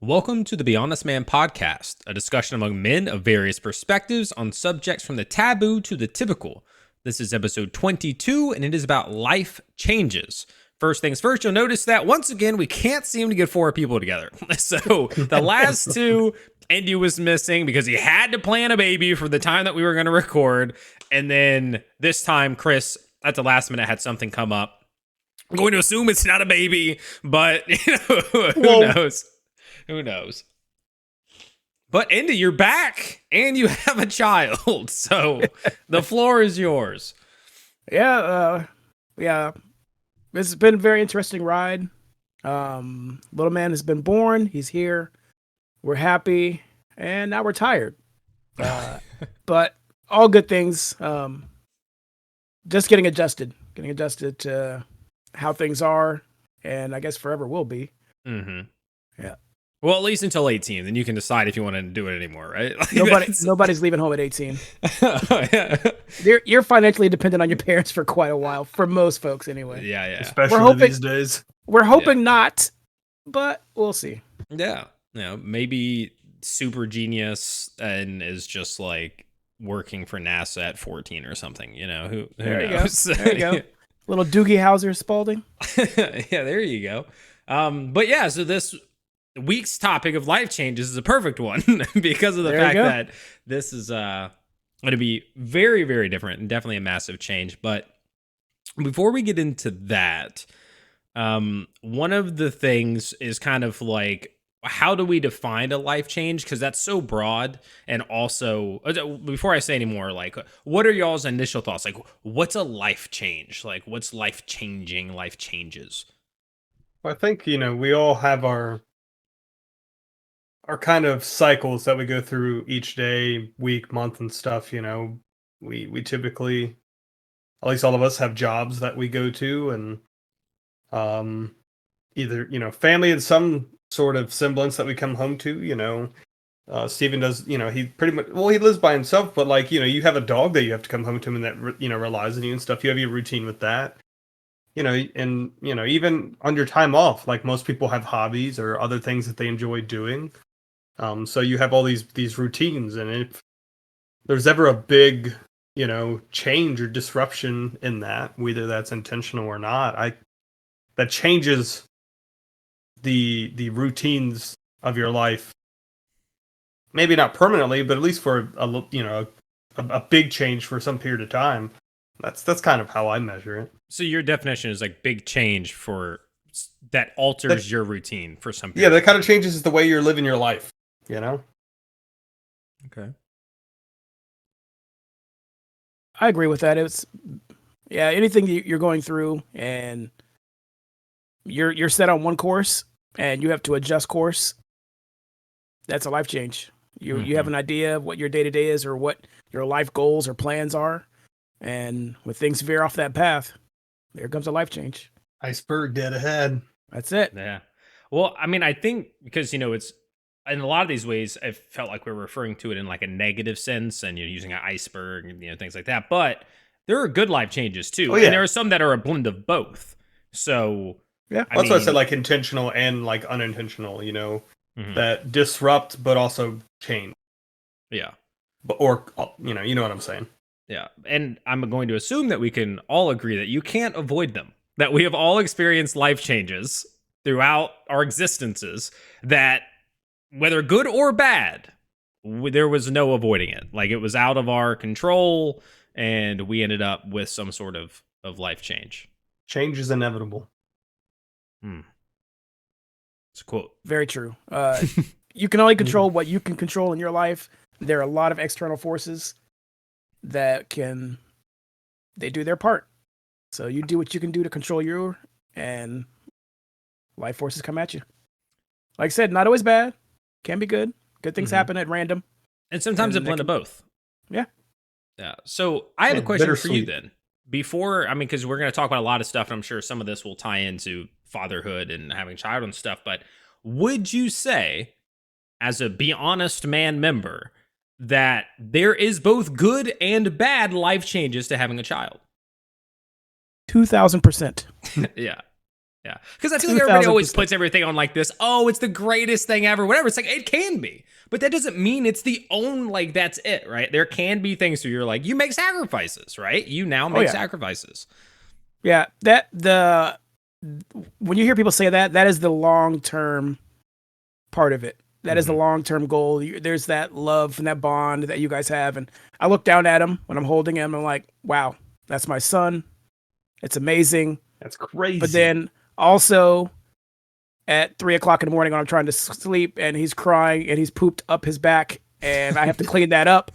Welcome to the Be Honest Man podcast, a discussion among men of various perspectives on subjects from the taboo to the typical. This is episode 22, and it is about life changes. First things first, you'll notice that once again, we can't seem to get four people together. So the last two, Andy was missing because he had to plan a baby for the time that we were going to record. And then this time, Chris, at the last minute, had something come up. I'm going to assume it's not a baby, but who knows? Who knows? But Andy, you're back and you have a child. So the floor is yours. Yeah. This has been a very interesting ride. Little man has been born. He's here. We're happy. And now we're tired. But all good things. Just getting adjusted to how things are. And I guess forever will be. Mm-hmm. Yeah. Well, at least until 18, then you can decide if you want to do it anymore, right? Nobody's leaving home at 18. Yeah. You're financially dependent on your parents for quite a while, for most folks anyway. Yeah. Especially these days. We're hoping not, but we'll see. Yeah. Maybe super genius and is just like working for NASA at 14 or something, who knows? There you go. Little Doogie Howser Spalding. Yeah, there you go. But yeah, so this week's topic of life changes is a perfect one because of the fact that this is going to be very, very different and definitely a massive change. But before we get into that, one of the things is kind of like, how do we define a life change? Because that's so broad. And also, before I say any more, like, what are y'all's initial thoughts? Like, what's a life change? Like, what's life changing, life changes? Well, I think, we all have our kind of cycles that we go through each day, week, month, and stuff. We typically, at least all of us, have jobs that we go to, and either family in some sort of semblance that we come home to. Steven does. He pretty much, he lives by himself, but like you have a dog that you have to come home to, and that relies on you and stuff. You have your routine with that. And even on your time off, like most people have hobbies or other things that they enjoy doing. So you have all these routines, and if there's ever a big, change or disruption in that, whether that's intentional or not, that changes the routines of your life. Maybe not permanently, but at least for a big change for some period of time. That's kind of how I measure it. So your definition is like big change for that alters your routine for some period. Yeah, that kind of changes the way you're living your life. Okay. I agree with that. It's anything you're going through and you're set on one course and you have to adjust course. That's a life change. You have an idea of what your day-to-day is or what your life goals or plans are. And when things veer off that path, there comes a life change. Iceberg dead ahead. That's it. Yeah. Well, I mean, I think because, it's in a lot of these ways, I felt like we're referring to it in like a negative sense and you're using an iceberg and, things like that. But there are good life changes too. Oh, yeah. And there are some that are a blend of both. So, yeah. That's why I said like intentional and like unintentional, that disrupt, but also change. Yeah. Or, you know what I'm saying? Yeah. And I'm going to assume that we can all agree that you can't avoid them, that we have all experienced life changes throughout our existences that, whether good or bad, there was no avoiding it. Like it was out of our control and we ended up with some sort of life change. Change is inevitable. It's a quote. Very true. You can only control what you can control in your life. There are a lot of external forces that they do their part. So you do what you can do to control you, and life forces come at you. Like I said, not always bad. Can be good. Good things happen at random. And sometimes a blend of both. Yeah. Yeah. So I have a question for you then. Because we're going to talk about a lot of stuff, and I'm sure some of this will tie into fatherhood and having a child and stuff, but would you say, as a Be Honest Man member, that there is both good and bad life changes to having a child? 2,000%. Yeah. Yeah. Because I feel like everybody always 2,000%. puts everything on like this, oh, it's the greatest thing ever, whatever. It's like, it can be. But that doesn't mean it's the like, that's it, right? There can be things where you're like, you make sacrifices, right? You now make sacrifices. Yeah. When you hear people say that, that is the long-term part of it. That is the long-term goal. There's that love and that bond that you guys have. And I look down at him when I'm holding him. I'm like, wow, that's my son. It's amazing. That's crazy. But then also at 3:00 in the morning when I'm trying to sleep and he's crying and he's pooped up his back and I have to clean that up.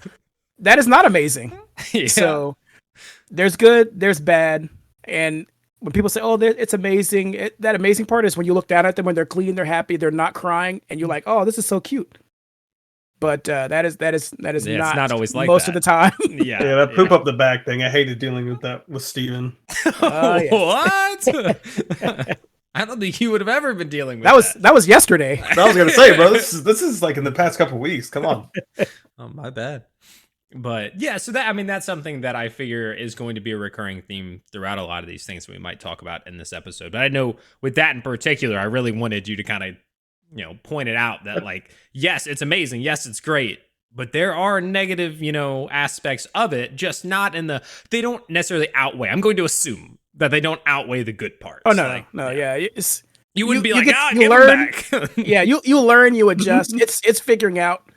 That is not amazing. Yeah. So there's good, there's bad. And when people say, "Oh, it's amazing," that amazing part is when you look down at them when they're clean, they're happy, they're not crying, and you're like, "Oh, this is so cute." But that is it's not always like most that. of the time. Yeah, that poop up the back thing. I hated dealing with that with Steven. What? I don't think you would have ever been dealing with that. That was yesterday. I was gonna say, bro, this is like in the past couple weeks. Come on. Oh, my bad. But yeah, so that's something that I figure is going to be a recurring theme throughout a lot of these things that we might talk about in this episode. But I know with that in particular, I really wanted you to kind of, point it out that like, yes, it's amazing. Yes, it's great. But there are negative, aspects of it, just not they don't necessarily outweigh. I'm going to assume that they don't outweigh the good parts. Oh, no. Yeah. You wouldn't be like, you give learn, them back. Yeah, you learn, you adjust. It's figuring out,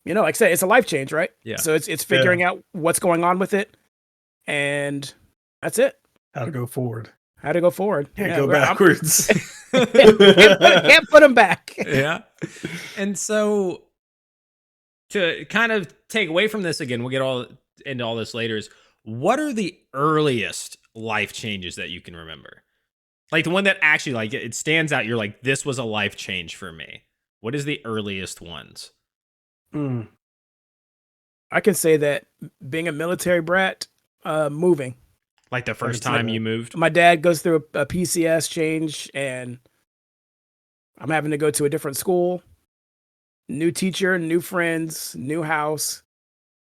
like I said, it's a life change, right? Yeah. So it's figuring out what's going on with it. And that's it. How to go forward. Can't go backwards. Can't put them back. Yeah. And so to kind of take away from this again, we'll get into all this later, is what are the earliest life changes that you can remember? Like the one that actually like it stands out. You're like, this was a life change for me. What is the earliest ones? I can say that being a military brat, moving. Like the first time you moved? My dad goes through a PCS change and I'm having to go to a different school, new teacher, new friends, new house,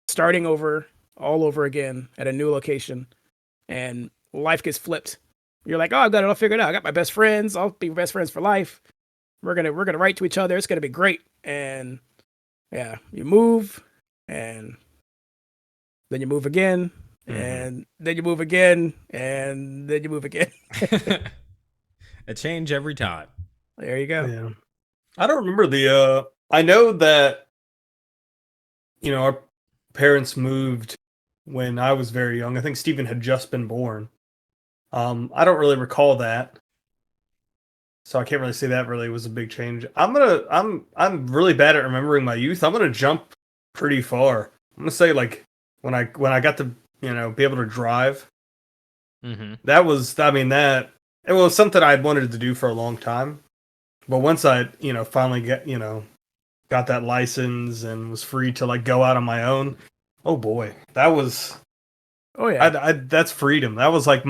starting over, all over again at a new location. And life gets flipped. You're like, oh, I've got it all figured out. I got my best friends. I'll be best friends for life. We're gonna write to each other. It's gonna be great. And yeah, you move and then you move again. And then you move again, and then you move again. A change every time. There you go. Yeah. I don't remember I know that, our parents moved when I was very young. I think Steven had just been born. I don't really recall that. So I can't really say that really was a big change. I'm really bad at remembering my youth. I'm gonna jump pretty far. I'm gonna say like when I got to be able to drive. That was, it was something I'd wanted to do for a long time. But once I, finally got that license and was free to like go out on my own. Oh boy, that was, that's freedom. That was like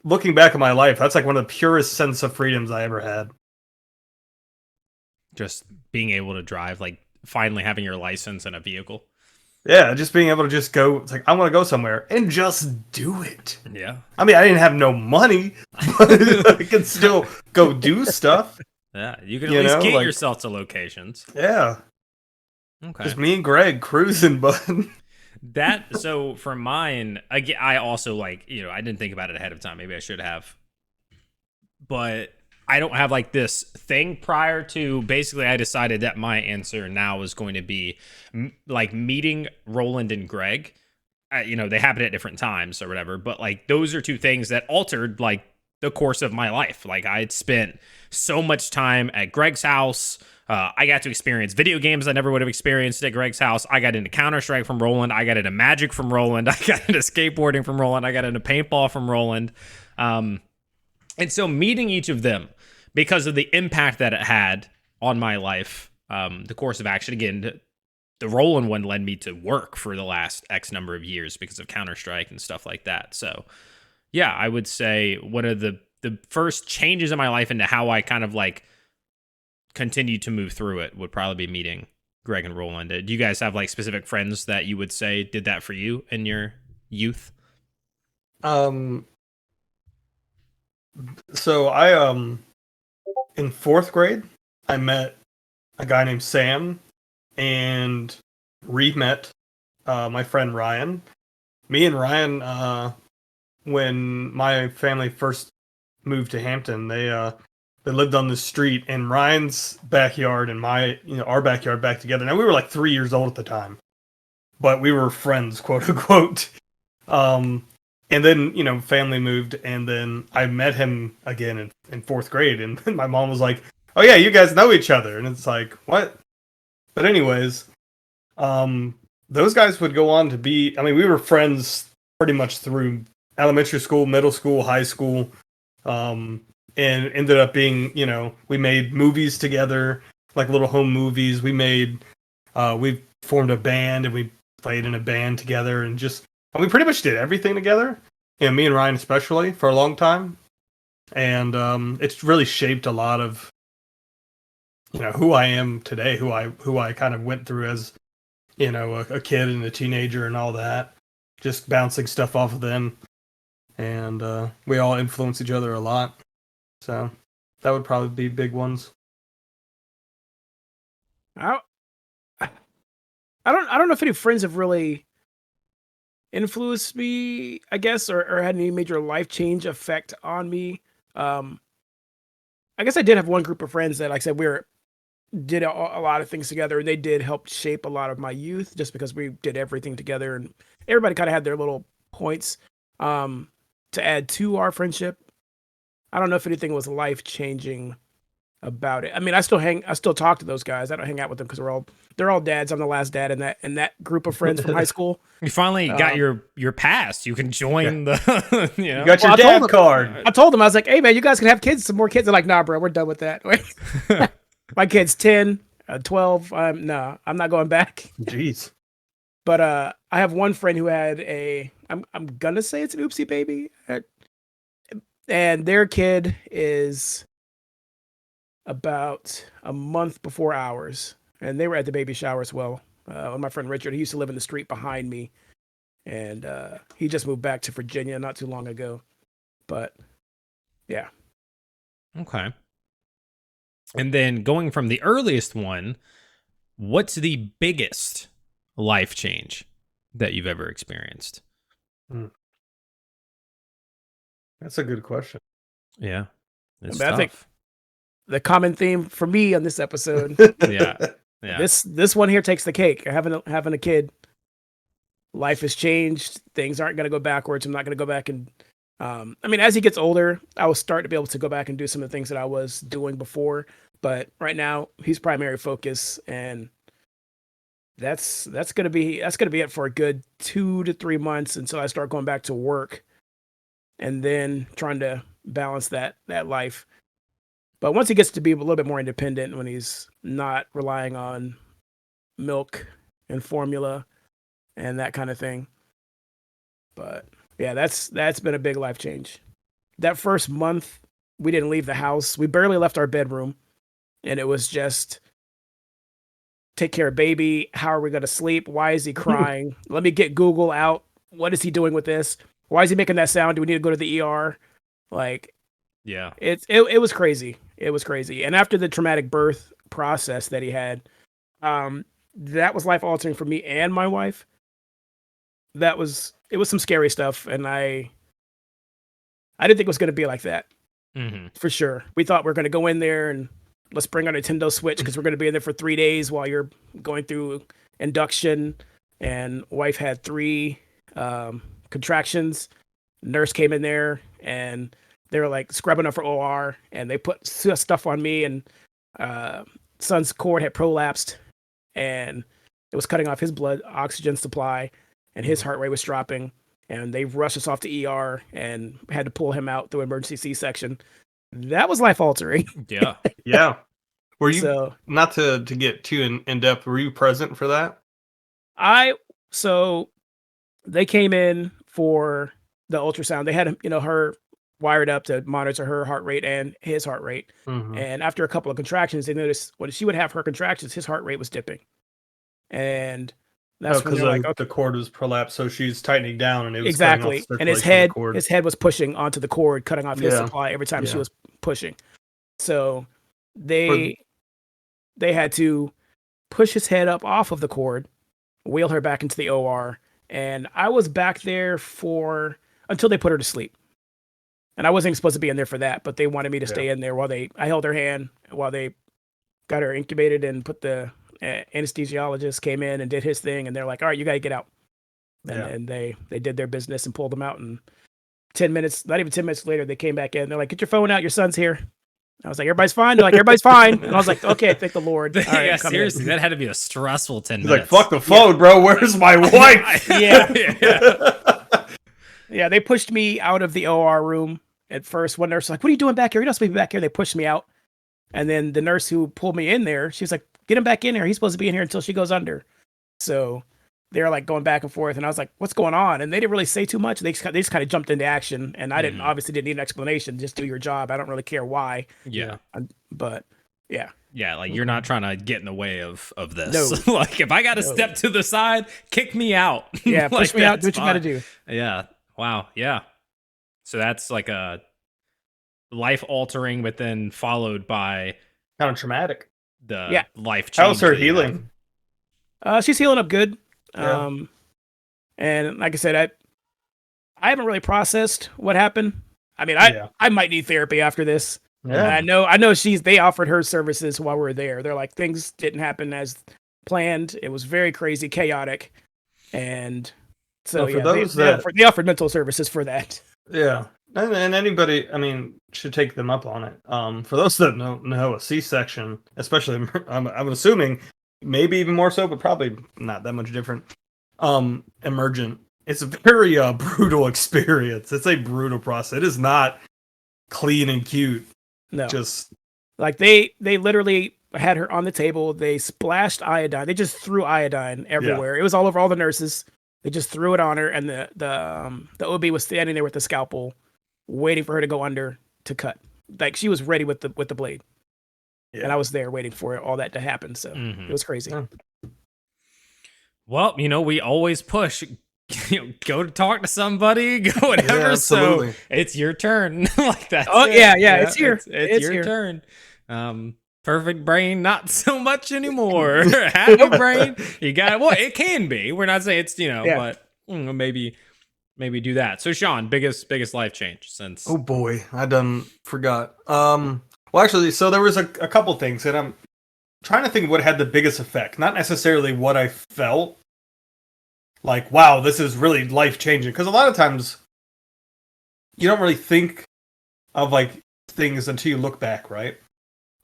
looking back at my life, that's like one of the purest sense of freedoms I ever had. Just being able to drive, like finally having your license and a vehicle. Yeah, just being able to just go, it's like, I want to go somewhere and just do it. Yeah. I mean, I didn't have no money, but I could still go do stuff. Yeah, you can at least get yourself to locations. Yeah. Okay. Just me and Greg cruising, bud. So for mine, I also I didn't think about it ahead of time. Maybe I should have. But I don't have like this thing prior to, basically I decided that my answer now is going to be like meeting Roland and Greg. They happen at different times or whatever, but like those are two things that altered like the course of my life. Like I had spent so much time at Greg's house. I got to experience video games I never would have experienced at Greg's house. I got into Counter-Strike from Roland. I got into Magic from Roland. I got into skateboarding from Roland. I got into paintball from Roland. And so meeting each of them, because of the impact that it had on my life, the course of action, again, the Roland one led me to work for the last X number of years because of Counter-Strike and stuff like that. So yeah, I would say one of the first changes in my life into how I kind of like continued to move through it would probably be meeting Greg and Roland. Do you guys have like specific friends that you would say did that for you in your youth? So I in fourth grade, I met a guy named Sam and re-met my friend Ryan. Me and Ryan, when my family first moved to Hampton, they lived on the street, and Ryan's backyard and our backyard back together. Now we were like 3 years old at the time, but we were friends, quote unquote. Um, and then family moved, and then I met him again in fourth grade, and my mom was like, "Oh yeah, you guys know each other," and it's like, what? But anyways, those guys would go on to be. I mean, we were friends pretty much through elementary school, middle school, high school, and ended up being, we made movies together, like little home movies. We formed a band, and we played in a band together, and we pretty much did everything together. Me and Ryan especially for a long time, and it's really shaped a lot of who I am today, who I kind of went through as a kid and a teenager and all that, just bouncing stuff off of them, and we all influence each other a lot. So that would probably be big ones. I don't know if any friends have really influenced me, I guess, or had any major life change effect on me. I guess I did have one group of friends that, like I said, did a lot of things together, and they did help shape a lot of my youth, just because we did everything together, and everybody kind of had their little points to add to our friendship. I don't know if anything was life changing about it. I mean, I still talk to those guys. I don't hang out with them because they're all dads. I'm the last dad in that group of friends from high school. You finally got your pass. You can join the. You got your dad card. I told them, I was like, "Hey man, you guys can have kids, some more kids." They're like, "Nah, bro, we're done with that." My kid's 10, 12. I'm not going back. Jeez. But I have one friend who had I'm gonna say it's an oopsie baby, and their kid is about a month before ours, and they were at the baby shower as well. My friend Richard, he used to live in the street behind me, and he just moved back to Virginia not too long ago. But yeah. Okay. And then going from the earliest one, what's the biggest life change that you've ever experienced? That's a good question. Yeah. It's I tough. think the common theme for me on this episode, Yeah. this one here takes the cake. Having a kid, life has changed. Things aren't going to go backwards. I'm not going to go back and I mean, as he gets older, I will start to be able to go back and do some of the things that I was doing before. But right now, he's primary focus, and that's gonna be it for a good 2 to 3 months until I start going back to work, and then trying to balance that life. But once he gets to be a little bit more independent, when he's not relying on milk and formula and that kind of thing. But yeah, that's been a big life change. That first month, we didn't leave the house. We barely left our bedroom. And it was just take care of baby. How are we going to sleep? Why is he crying? Let me get Google out. What is he doing with this? Why is he making that sound? Do we need to go to the ER? Like, yeah, it was crazy. It was crazy. And after the traumatic birth process that he had, that was life altering for me and my wife. It was some scary stuff. And I didn't think it was going to be like that. Mm-hmm. For sure. We thought we were going to go in there and let's bring our Nintendo Switch because we're going to be in there for 3 days while you're going through induction. And wife had 3 contractions. Nurse came in there and they were like scrubbing up for OR, and they put stuff on me, and son's cord had prolapsed and it was cutting off his blood oxygen supply, and his heart rate was dropping, and they rushed us off to ER and had to pull him out through emergency C-section. That was life altering. Yeah. Yeah. Were you, not to get too in depth, were you present for that? So they came in for the ultrasound. They had, her wired up to monitor her heart rate and his heart rate. Mm-hmm. And after a couple of contractions, they noticed when she would have her contractions, his heart rate was dipping. And That's when because they're like, okay, the cord was prolapsed, so she's tightening down, and it was cutting off exactly. And circulation in the cord. his head was pushing onto the cord, cutting off his Yeah. supply every time she Yeah. was pushing. So For- they had to push his head up off of the cord, wheel her back into the OR, and I was back there until they put her to sleep. And I wasn't even supposed to be in there for that, but they wanted me to stay in there I held her hand while they got her incubated and put the anesthesiologist came in and did his thing, and they're like, all right, you got to get out. And they did their business and pulled them out. And 10 minutes, not even 10 minutes later, they came back in. They're like, get your phone out. Your son's here. I was like, everybody's fine. They're like, everybody's fine. And I was like, okay, thank the Lord. All right, yeah, seriously, that had to be a stressful 10 He's minutes. like, fuck the phone, bro. Where's my wife? Yeah, they pushed me out of the OR room at first. One nurse was like, what are you doing back here? You're not supposed to be back here. They pushed me out. And then the nurse who pulled me in there, she was like, get him back in here. He's supposed to be in here until she goes under. So they were like going back and forth. And I was like, what's going on? And they didn't really say too much. They just kind of jumped into action. And I obviously didn't need an explanation. Just do your job. I don't really care why. Yeah. But yeah. Yeah, like you're not trying to get in the way of this. No. Like if I got to step to the side, kick me out. Yeah, like, push me out. Do that's what you got to fine. do. Yeah. Wow. Yeah. So that's like a life altering, but then followed by Kind of traumatic. the life change. How's her that you have. healing? She's healing up good. Yeah. And like I said, I haven't really processed what happened. I mean, I might need therapy after this. Yeah. I know they offered her services while we were there. They're like, things didn't happen as planned. It was very crazy, chaotic. And so Well, for they offered mental services for that. Yeah. And anybody, I mean, should take them up on it. For those that don't know, a C-section, especially, I'm assuming, maybe even more so, but probably not that much different. Emergent. It's a very brutal experience. It's a brutal process. It is not clean and cute. No, Just like they literally had her on the table. They splashed iodine. They just threw iodine everywhere. It was all over all the nurses. They just threw it on her, and the OB was standing there with the scalpel, waiting for her to go under to cut. Like she was ready with the blade, and I was there waiting for all that to happen. So it was crazy. Yeah. Well, we always push. Go to talk to somebody, go whatever. Yeah, so it's your turn. Like that. Oh yeah, it's here. It's your turn. Perfect brain, not so much anymore. Happy brain, you got it. Well, it can be. We're not saying it's but maybe do that. So Sean, biggest life change since. Oh boy, I done forgot. Well, actually, so there was a couple things, and I'm trying to think of what had the biggest effect. Not necessarily what I felt. Like, wow, this is really life changing. Because a lot of times, you don't really think of like things until you look back, right?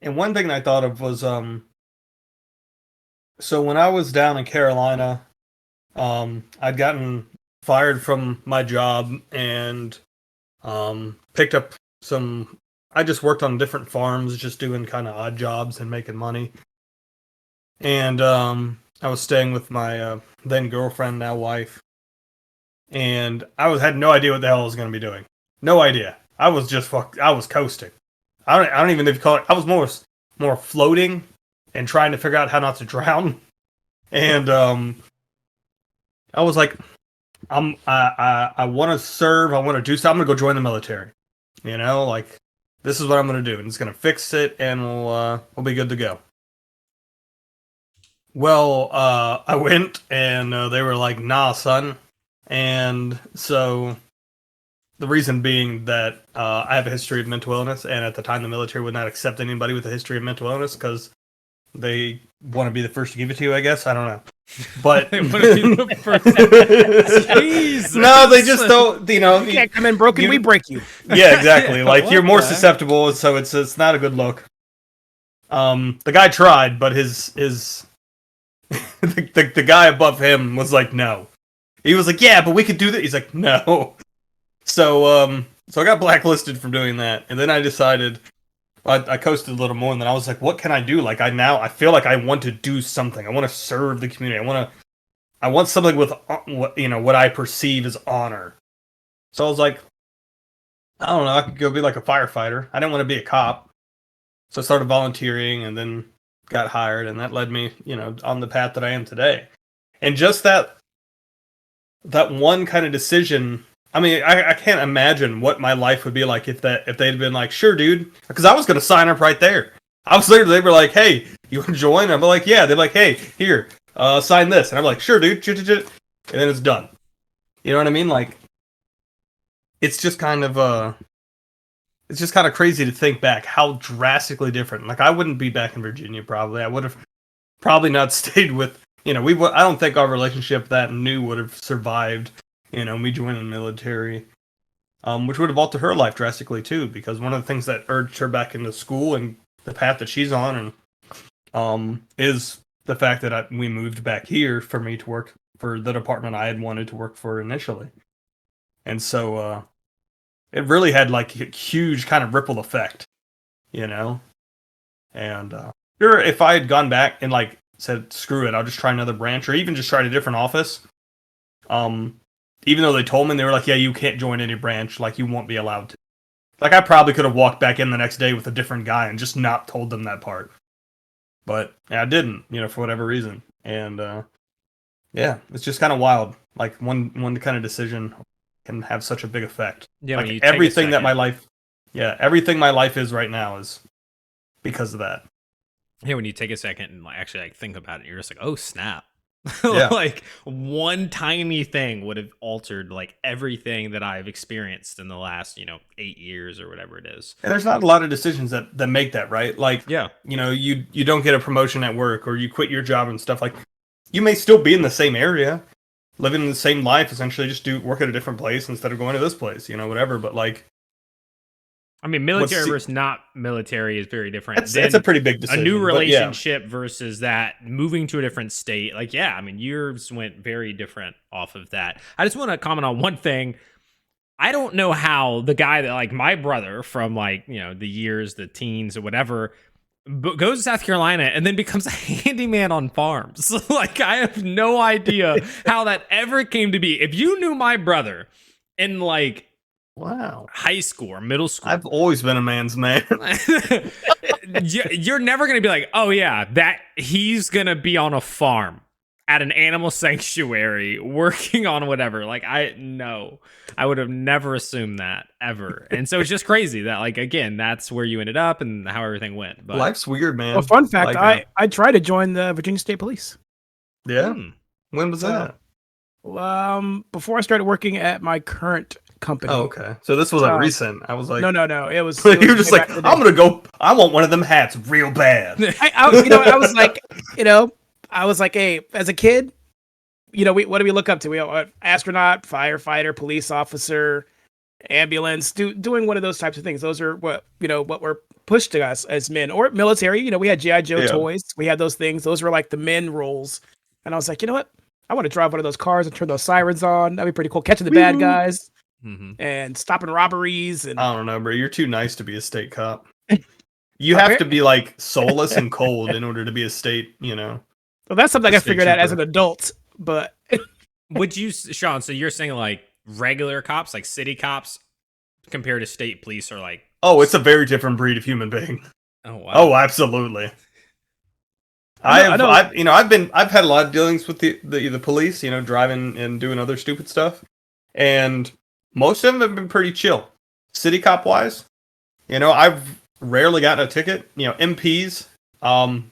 And one thing I thought of was, so when I was down in Carolina, I'd gotten fired from my job and picked up some. I just worked on different farms, just doing kind of odd jobs and making money. And I was staying with my then girlfriend, now wife, and I had no idea what the hell I was going to be doing. No idea. I was just I was coasting. I don't even know if you call it. I was more floating and trying to figure out how not to drown. And I was like, I want to serve. I want to do something. I'm going to go join the military. Like this is what I'm going to do, and it's going to fix it, and we'll be good to go. Well, I went, and they were like, nah, son. And so the reason being that I have a history of mental illness, and at the time the military would not accept anybody with a history of mental illness because they want to be the first to give it to you, I guess. I don't know. But They want to be the first. Jesus. No, they just don't, You can't come in broken, we break you. Yeah, exactly. Like What you're more the heck? susceptible, so it's not a good look. The guy tried, but his the guy above him was like, no. He was like, yeah, but we could do that. He's like, no. So I got blacklisted from doing that, and then I decided I coasted a little more, and then I was like, what can I do? Like I feel like I want to do something. I want to serve the community. I want something with what I perceive as honor. So I was like, I don't know, I could go be like a firefighter. I didn't want to be a cop. So I started volunteering and then got hired, and that led me, on the path that I am today. And just that one kind of decision. I mean, I can't imagine what my life would be like if they'd been like, sure, dude, because I was gonna sign up right there. I was literally, they were like, hey, you want to join? I'm like, yeah. They're like, hey, here, sign this, and I'm like, sure, dude, and then it's done. You know what I mean? Like, it's just kind of crazy to think back how drastically different. Like, I wouldn't be back in Virginia probably. I would have probably not stayed with. I don't think our relationship that new would have survived. Me joining the military, which would have altered her life drastically too. Because one of the things that urged her back into school and the path that she's on, and is the fact that we moved back here for me to work for the department I had wanted to work for initially, and so it really had like a huge kind of ripple effect, And sure, if I had gone back and like said, screw it, I'll just try another branch, or even just tried a different office. Even though they told me, they were like, yeah, you can't join any branch, like you won't be allowed to. Like, I probably could have walked back in the next day with a different guy and just not told them that part. But I didn't, for whatever reason. And yeah, it's just kind of wild. Like one kind of decision can have such a big effect. Yeah, like everything that my life is right now is because of that. Yeah, when you take a second and actually think about it, you're just like, oh snap. Yeah. Like one tiny thing would have altered like everything that I've experienced in the last 8 years or whatever it is. And there's not a lot of decisions that make that, right? Like, yeah, you don't get a promotion at work, or you quit your job and stuff. Like, you may still be in the same area, living the same life, essentially, just work at a different place instead of going to this place, whatever. But like, I mean, military versus not military is very different. It's a pretty big decision. A new relationship versus that moving to a different state. Like, yeah, I mean, yours went very different off of that. I just want to comment on one thing. I don't know how the guy that, like, my brother from, like, the teens or whatever, goes to South Carolina and then becomes a handyman on farms. Like, I have no idea how that ever came to be. If you knew my brother in, like, wow, high school or middle school, I've always been a man's man. You're never going to be like, oh yeah, that he's going to be on a farm at an animal sanctuary working on whatever. Like, I would have never assumed that ever. And so it's just crazy that, like, again, that's where you ended up and how everything went. But life's weird, man. Well, fun fact, I tried to join the Virginia State Police. Yeah. When was that? Before I started working at my current company. Oh, okay. So this was recent. I was like, no. It was. You were just like, I'm gonna go. I want one of them hats real bad. I was like, hey, as a kid, what do we look up to? We astronaut, firefighter, police officer, ambulance, doing one of those types of things. Those are what were pushed to us as men, or military. We had G.I. Joe toys. We had those things. Those were like the men roles. And I was like, you know what? I want to drive one of those cars and turn those sirens on. That'd be pretty cool. Catching the bad guys. Mm-hmm. And stopping robberies. And I don't know, bro. You're too nice to be a state cop. You have to be like soulless and cold in order to be a state, Well, that's something I figured out as an adult. But would you, Sean? So you're saying like regular cops, like city cops, compared to state police, are like? Oh, it's a very different breed of human being. Oh wow. Oh, absolutely. I've had a lot of dealings with the police, driving and doing other stupid stuff, and most of them have been pretty chill. City cop wise, I've rarely gotten a ticket. MPs,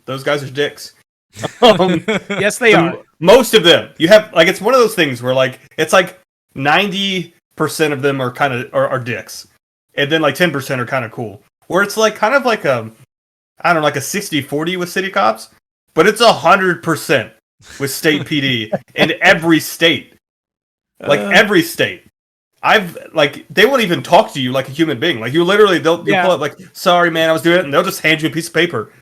those guys are dicks. Yes, they are. Most of them. You have like, it's one of those things where like it's like 90% of them are kind of are dicks, and then like 10% are kind of cool. Where it's like kind of like a 60-40 with city cops, but it's 100% with state PD in every state. Like every state. They won't even talk to you like a human being. Like, you literally, you'll pull up like, sorry man, I was doing it, and they'll just hand you a piece of paper.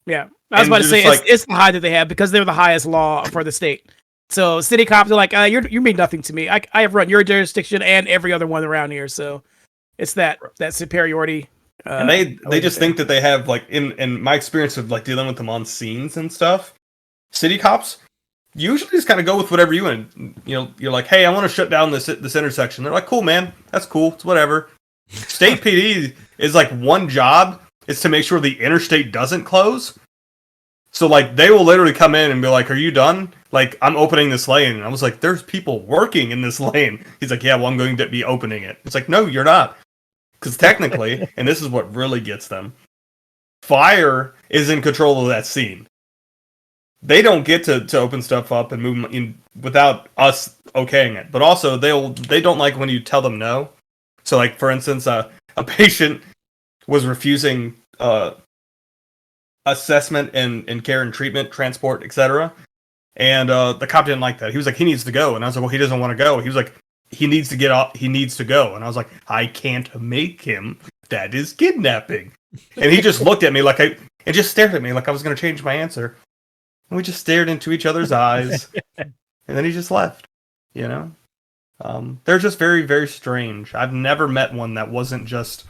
Yeah. I was about to say, it's the high that they have because they're the highest law for the state. So city cops are like, you mean nothing to me. I have run your jurisdiction and every other one around here. So it's that superiority. And they just think that they have, like, in my experience of like dealing with them on scenes and stuff, city cops usually just kind of go with whatever you want. You're like, hey, I want to shut down this intersection. They're like, cool, man, that's cool, it's whatever. State PD is like, one job is to make sure the interstate doesn't close. So like they will literally come in and be like, "Are you done?" Like I'm opening this lane, and I was like, "There's people working in this lane." He's like, "Yeah, well, I'm going to be opening it." It's like, "No, you're not," because technically, and this is what really gets them. Fire is in control of that scene. They don't get to open stuff up and move in without us okaying it. But also, they don't like when you tell them no. So, like for instance, a patient was refusing assessment and care and treatment, transport, etc. And the cop didn't like that. He was like, he needs to go. And I was like, well, he doesn't want to go. He was like, he needs to get off. He needs to go. And I was like, I can't make him. That is kidnapping. And he just looked at me like and just stared at me like I was going to change my answer. And we just stared into each other's eyes. And then he just left. You know, they're just very, very strange. I've never met one that wasn't just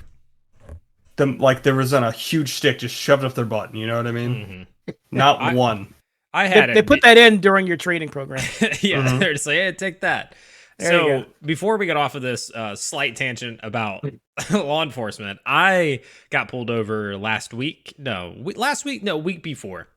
them. Like there wasn't a huge stick just shoved up their butt. You know what I mean? Mm-hmm. Not one. I had they put that in during your training program. Yeah, mm-hmm. They're just like, hey, take that. There so before we get off of this slight tangent about law enforcement, I got pulled over last week. No, week before.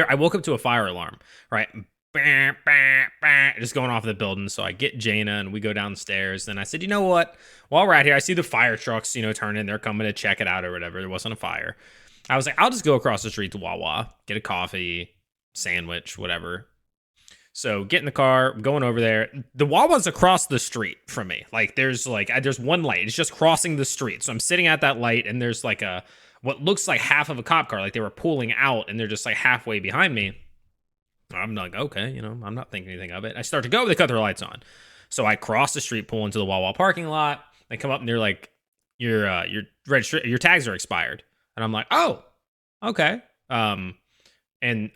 I woke up to a fire alarm, right? Bah, bah, bah, just going off the building. So I get Jaina and we go downstairs. Then I said, you know what? While we're out here, I see the fire trucks, turning. They're coming to check it out or whatever. There wasn't a fire. I was like, I'll just go across the street to Wawa, get a coffee, sandwich, whatever. So get in the car, going over there. The Wawa's across the street from me. Like there's one light. It's just crossing the street. So I'm sitting at that light, and there's like what looks like half of a cop car. Like they were pulling out, and they're just like halfway behind me. I'm like, okay, I'm not thinking anything of it. I start to go, they cut their lights on. So I cross the street, pull into the Wawa parking lot. They come up and they're like, your tags are expired. And I'm like, oh, okay. And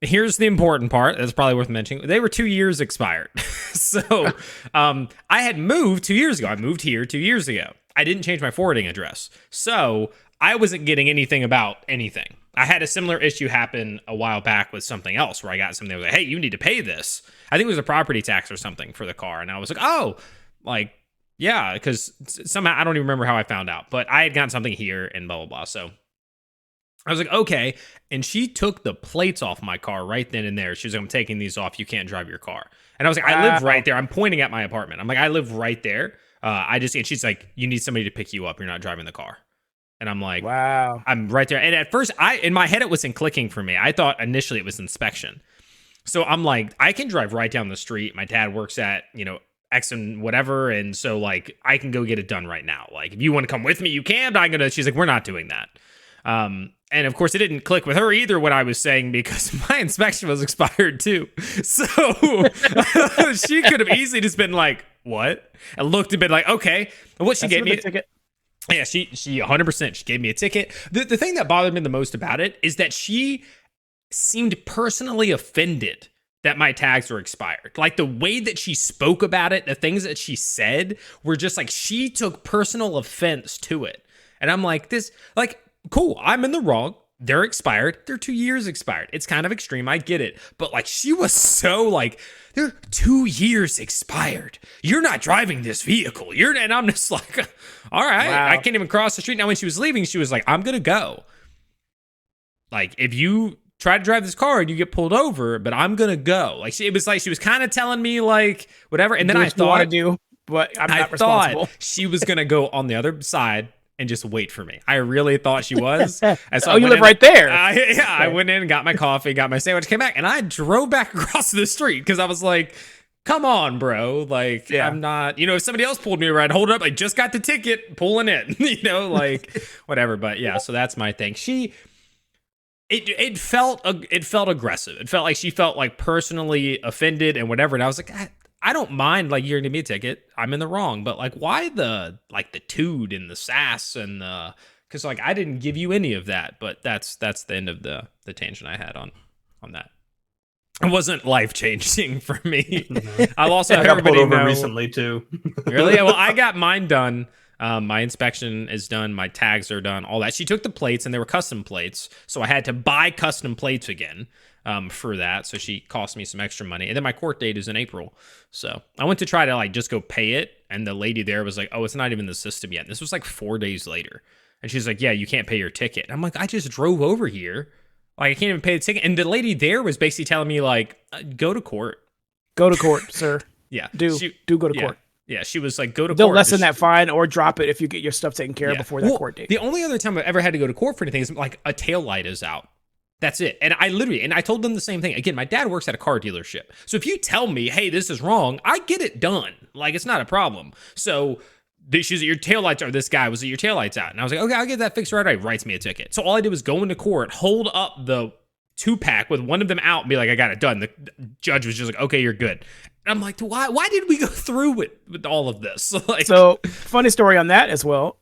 here's the important part. That's probably worth mentioning. They were 2 years expired. So I had moved 2 years ago. I moved here 2 years ago. I didn't change my forwarding address. So I wasn't getting anything about anything. I had a similar issue happen a while back with something else where I got something that was like, hey, you need to pay this. I think it was a property tax or something for the car. And I was like, oh, like, yeah, because somehow I don't even remember how I found out. But I had gotten something here and blah, blah, blah. So I was like, okay. And she took the plates off my car right then and there. She was like, I'm taking these off. You can't drive your car. And I was like, I live right there. I'm pointing at my apartment. I'm like, I live right there. And she's like, you need somebody to pick you up. You're not driving the car. And I'm like, wow, I'm right there. And at first, in my head, it wasn't clicking for me. I thought initially it was inspection. So I'm like, I can drive right down the street. My dad works at, X and whatever. And so like, I can go get it done right now. Like, if you want to come with me, you can. But she's like, we're not doing that. And of course, it didn't click with her either what I was saying because my inspection was expired too. So she could have easily just been like, what? And looked and been like, okay. And what she gave me a ticket. Yeah, she 100%. She gave me a ticket. The thing that bothered me the most about it is that she seemed personally offended that my tags were expired. Like the way that she spoke about it, the things that she said were just like she took personal offense to it. And I'm like, cool, I'm in the wrong. They're expired. They're 2 years expired. It's kind of extreme. I get it. But like, she was so like, they're 2 years expired. You're not driving this vehicle. And I'm just like, all right. Wow. I can't even cross the street. Now, when she was leaving, she was like, I'm going to go. Like, if you try to drive this car and you get pulled over, but I'm going to go. Like, it was like, she was kind of telling me like, whatever. And then I thought, but I'm not responsible. She was going to go on the other side and just wait for me. I really thought she was. And so you live right there. I went in and got my coffee, got my sandwich, came back, and I drove back across the street because I was like, come on, bro. Like, yeah. I'm not, if somebody else pulled me around, hold up, I just got the ticket, pulling in, like, whatever. But yeah, so that's my thing. It felt aggressive. It felt like she felt like personally offended and whatever. And I was like, I don't mind like you're gonna give me a ticket. I'm in the wrong, but like why the tood and the sass and because like I didn't give you any of that. But that's the end of the tangent I had on that. It wasn't life changing for me. I'll also have everybody pulled over know recently too. Really? Well, I got mine done. My inspection is done. My tags are done. All that. She took the plates and they were custom plates, so I had to buy custom plates again. For that, so she cost me some extra money, and then my court date is in April. So I went to try to like just go pay it, and the lady there was like, "Oh, it's not even in the system yet." And this was like 4 days later, and she's like, "Yeah, you can't pay your ticket." And I'm like, "I just drove over here. Like I can't even pay the ticket. And the lady there was basically telling me like, go to court. Go to court, sir. Yeah. Do go to court. Yeah, she was like, go to They'll court. lessen that fine or drop it if you get your stuff taken care of before that court date. The only other time I've ever had to go to court for anything is like a tail light is out. That's it. And I told them the same thing. Again, my dad works at a car dealership. So if you tell me, hey, this is wrong, I get it done. Like, it's not a problem. So she's your taillights are this guy. Was it your taillights out? And I was like, okay, I'll get that fixed right away. Writes me a ticket. So all I did was go into court, hold up the 2-pack with one of them out and be like, I got it done. The judge was just like, okay, you're good. And I'm like, why did we go through with all of this? Like, so funny story on that as well.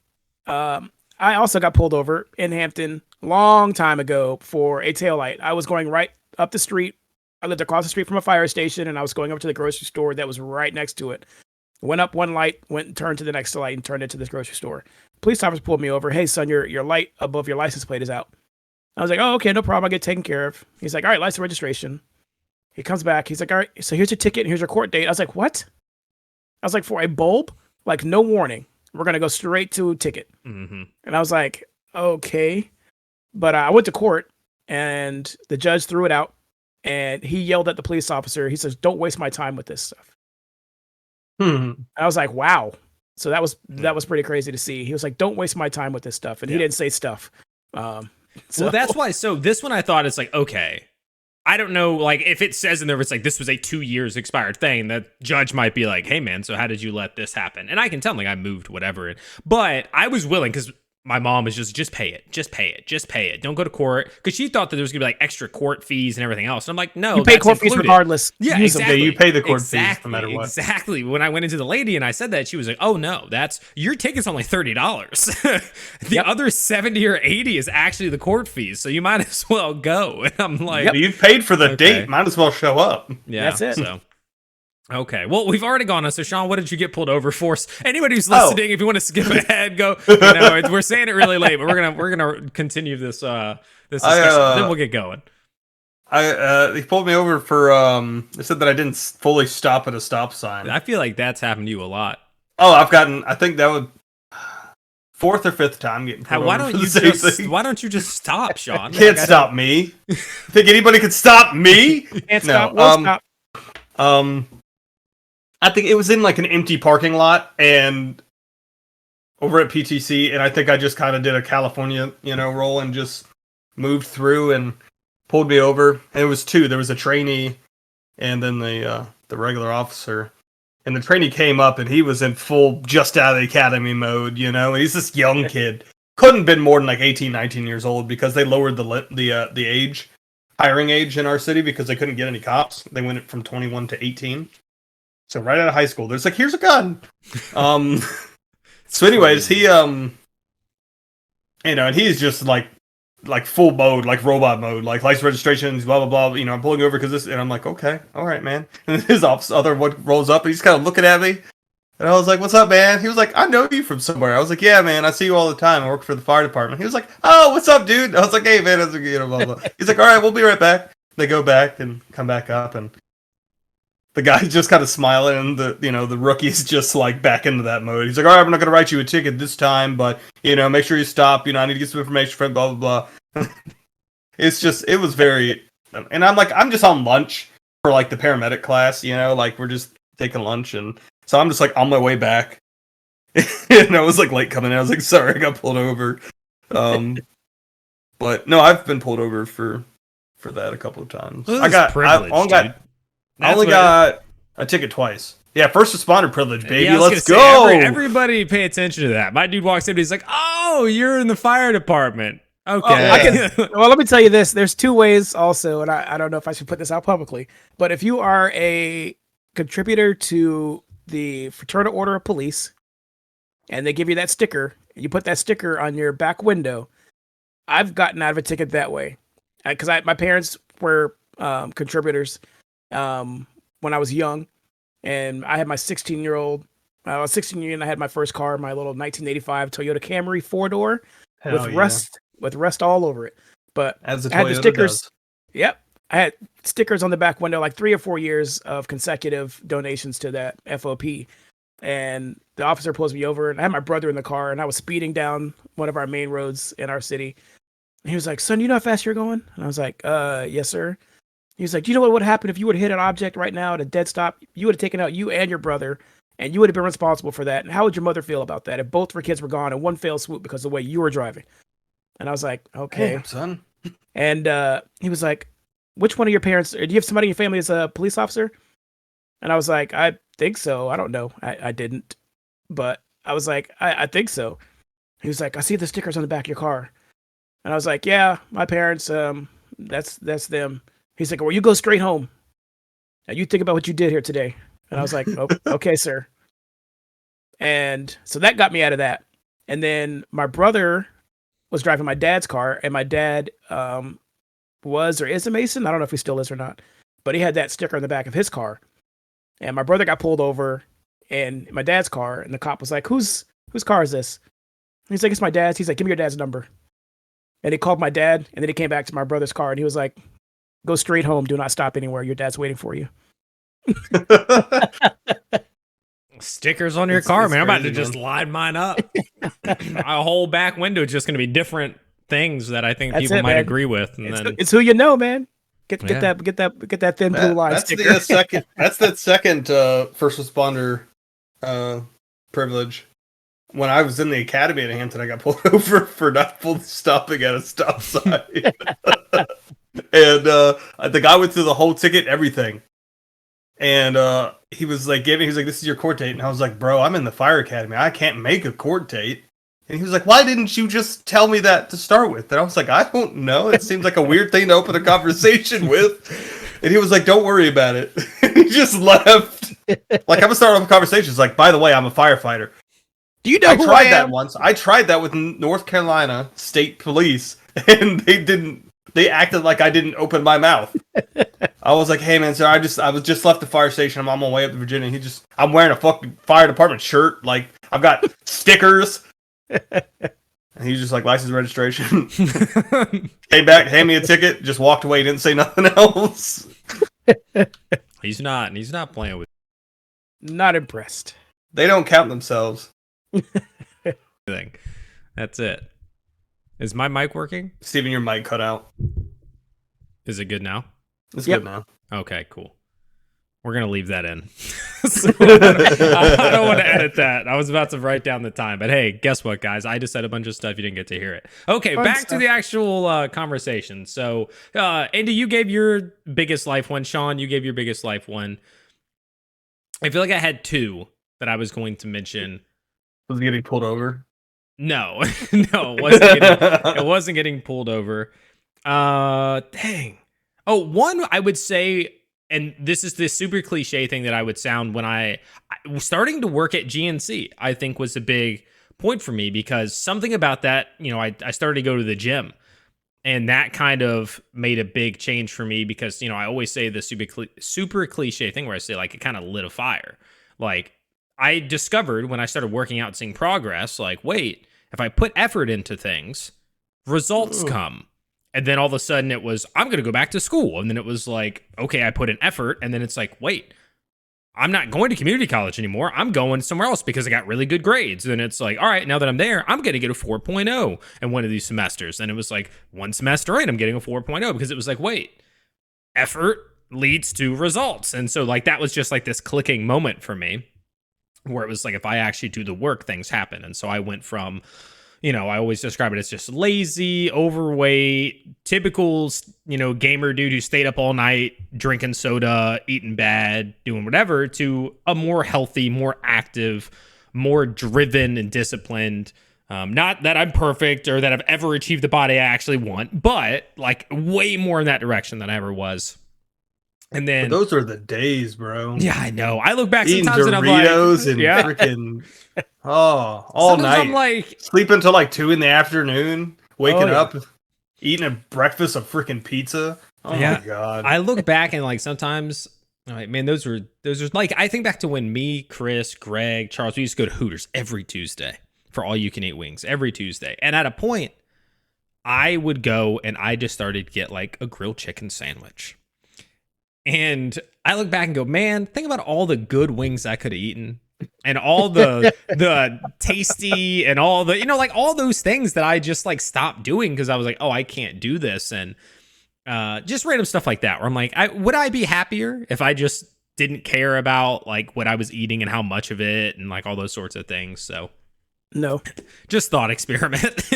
I also got pulled over in Hampton long time ago for a taillight. I was going right up the street. I lived across the street from a fire station, and I was going up to the grocery store that was right next to it. Went up one light, went and turned to the next light, and turned into this grocery store. Police officer pulled me over. Hey, son, your light above your license plate is out. I was like, oh, okay, no problem. I'll get taken care of. He's like, all right, license registration. He comes back. He's like, all right, so here's your ticket and here's your court date. I was like, what? I was like, for a bulb? Like, no warning. We're going to go straight to a ticket. mm-hmm. And I was like, okay. But I went to court and the judge threw it out and he yelled at the police officer. He says, don't waste my time with this stuff. I was like, wow. So that was pretty crazy to see. He was like, don't waste my time with this stuff. And he didn't say stuff. Well, that's why. So this one I thought it's like, okay, I don't know, like if it says in there, it's like this was a 2 years expired thing, the judge might be like, hey man, so how did you let this happen? And I can tell him like I moved whatever. But I was willing because my mom was just pay it. Don't go to court. Because she thought that there was going to be like extra court fees and everything else. And I'm like, no, you pay court fees regardless. Yeah, exactly. Yeah, you pay the court fees no matter what. Exactly. When I went into the lady and I said that, she was like, oh no, that's your ticket's only $30. The other 70 or 80 is actually the court fees. So you might as well go. And I'm like, you've paid for the date. Might as well show up. Yeah, that's it. So. Okay, well, we've already gone on. So, Sean, what did you get pulled over for? Anybody who's listening, if you want to skip ahead, go. We're saying it really late, but we're gonna continue this discussion. Then we'll get going. They pulled me over for they said that I didn't fully stop at a stop sign. I feel like that's happened to you a lot. Oh, I think that would fourth or fifth time getting pulled why over don't you just stop, Sean? Can't stop me. Think anybody could stop me? Can't stop. Won't stop. I think it was in like an empty parking lot and over at PTC, and I think I just kind of did a California, roll and just moved through and pulled me over. And it was two. There was a trainee and then the regular officer. And the trainee came up and he was in full just out of the academy mode, He's this young kid. Couldn't have been more than like 18, 19 years old because they lowered the age, hiring age in our city because they couldn't get any cops. They went from 21 to 18. So right out of high school, there's like, here's a gun. So anyways, he, and he's just like full mode, like robot mode, like license registrations, blah, blah, blah. I'm pulling over because this, and I'm like, okay, all right, man. And his other one rolls up and he's kind of looking at me. And I was like, what's up, man? He was like, I know you from somewhere. I was like, yeah, man, I see you all the time. I work for the fire department. He was like, oh, what's up, dude? I was like, hey, man, blah, blah. He's like, all right, we'll be right back. They go back and come back up and the guy's just kind of smiling, and the rookie's just like back into that mode. He's like, all right, I'm not going to write you a ticket this time, but, make sure you stop. I need to get some information from blah, blah, blah. It was very, and I'm like, I'm just on lunch for like the paramedic class, like we're just taking lunch. And so I'm just like on my way back. And I was like late coming in. I was like, sorry, I got pulled over. But no, I've been pulled over for that a couple of times. Well, I only got a ticket twice. Yeah, first responder privilege, baby. Yeah, let's go. Everybody pay attention to that. My dude walks in and he's like, oh, you're in the fire department. Okay. Well, let me tell you this. There's two ways also, and I don't know if I should put this out publicly, but if you are a contributor to the Fraternal Order of Police and they give you that sticker, you put that sticker on your back window, I've gotten out of a ticket that way. Because my parents were contributors when I was young, and I had my 16-year-old. I was 16 and I had my first car, my little 1985 Toyota Camry 4-door with rust all over it. But as I had the stickers. Does. Yep, I had stickers on the back window, like 3 or 4 years of consecutive donations to that FOP. And the officer pulls me over, and I had my brother in the car, and I was speeding down one of our main roads in our city. He was like, son, you know how fast you're going? And I was like, yes, sir. He was like, do you know what would happen if you would have hit an object right now at a dead stop? You would have taken out you and your brother, and you would have been responsible for that. And how would your mother feel about that if both of her kids were gone in one fell swoop because of the way you were driving? And I was like, okay. Damn, son. And he was like, which one of your parents, or do you have somebody in your family as a police officer? And I was like, I think so. I don't know. I didn't. But I was like, I think so. He was like, I see the stickers on the back of your car. And I was like, yeah, my parents, that's them. He's like, well, you go straight home. And you think about what you did here today. And I was like, oh, okay, sir. And so that got me out of that. And then my brother was driving my dad's car, and my dad was or is a Mason. I don't know if he still is or not, but he had that sticker on the back of his car. And my brother got pulled over in my dad's car, and the cop was like, whose car is this? And he's like, it's my dad's. He's like, give me your dad's number. And he called my dad, and then he came back to my brother's car, and he was like, go straight home. Do not stop anywhere. Your dad's waiting for you. Stickers on your car, man. I'm about to just line mine up. A whole back window is just going to be different things that I think people might agree with. And it's who you know, man. Get that thin blue line sticker. That's that second first responder privilege. When I was in the academy at Hampton, I got pulled over for not full stopping at a stop sign. And the guy went through the whole ticket, everything. And he was like, this is your court date. And I was like, bro, I'm in the fire academy. I can't make a court date. And he was like, why didn't you just tell me that to start with? And I was like, I don't know. It seems like a weird thing to open a conversation with. And he was like, don't worry about it. And he just left. Like, I'm going to start off a conversation. It's like, by the way, I'm a firefighter. Do you know I tried that once. I tried that with North Carolina State Police, and they acted like I didn't open my mouth. I was like, hey man, sir, I was just left the fire station. I'm on my way up to Virginia. I'm wearing a fucking fire department shirt. Like, I've got stickers. And he's just like, license registration. Came back, handed me a ticket, just walked away, didn't say nothing else. He's not playing with. Not impressed. They don't count themselves. That's it. Is my mic working? Steven, your mic cut out. Is it good now? It's good now. Okay, cool. We're going to leave that in. So, I don't want to edit that. I was about to write down the time. But hey, guess what, guys? I just said a bunch of stuff. You didn't get to hear it. Okay, Fun back stuff. to the actual conversation. So, Andy, you gave your biggest life one. Sean, you gave your biggest life one. I feel like I had two that I was going to mention. Was he getting pulled over? No, it wasn't getting pulled over. Dang. Oh, one I would say, and this is this super cliche thing that I would sound when I starting to work at GNC, I think was a big point for me because something about that, I started to go to the gym, and that kind of made a big change for me because, I always say the super cliche thing where I say like it kind of lit a fire. Like, I discovered when I started working out and seeing progress, like, wait, if I put effort into things, results come. And then all of a sudden it was, I'm going to go back to school. And then it was like, okay, I put in effort. And then it's like, wait, I'm not going to community college anymore. I'm going somewhere else because I got really good grades. And it's like, all right, now that I'm there, I'm going to get a 4.0 in one of these semesters. And it was like one semester in, I'm getting a 4.0 because it was like, wait, effort leads to results. And so like that was just like this clicking moment for me, where it was like, if I actually do the work, things happen. And so I went from, I always describe it as just lazy, overweight, typical, gamer dude who stayed up all night, drinking soda, eating bad, doing whatever, to a more healthy, more active, more driven and disciplined. Not that I'm perfect or that I've ever achieved the body I actually want, but like way more in that direction than I ever was. And then but those are the days, bro. Yeah, I know. I look back eating sometimes Doritos and I'm like, freaking all sometimes night. I'm like, sleep until like 2 a.m, waking up, eating a breakfast of freaking pizza. Oh my god! I look back and like sometimes, I'm like, man, those were like, I think back to when me, Chris, Greg, Charles, we used to go to Hooters every Tuesday for all you can eat wings every Tuesday. And at a point, I would go and I just started to get like a grilled chicken sandwich. And I look back and go, man, think about all the good wings I could have eaten and all the tasty and all the, like all those things that I just like stopped doing because I was like, oh, I can't do this. And just random stuff like that where I'm like, would I be happier if I just didn't care about like what I was eating and how much of it and like all those sorts of things. So No. just thought experiment,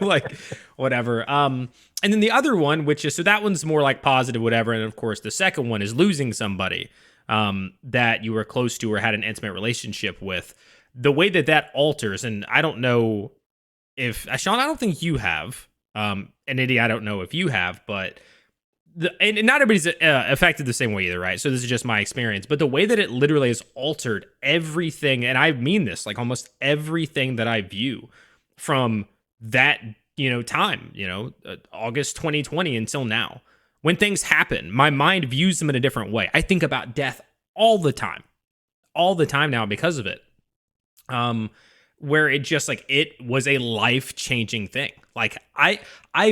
like whatever. And then the other one, which is, so that one's more like positive, whatever. And of course, the second one is losing somebody that you were close to or had an intimate relationship with. The way that alters, and I don't know if, Sean, I don't think you have, and Eddie, I don't know if you have, but and not everybody's affected the same way either, right? So this is just my experience, but the way that it literally has altered everything, and I mean this, like almost everything that I view from that, time, August 2020 until now. When things happen, my mind views them in a different way. I think about death all the time now because of it. Where it just like, it was a life-changing thing. Like I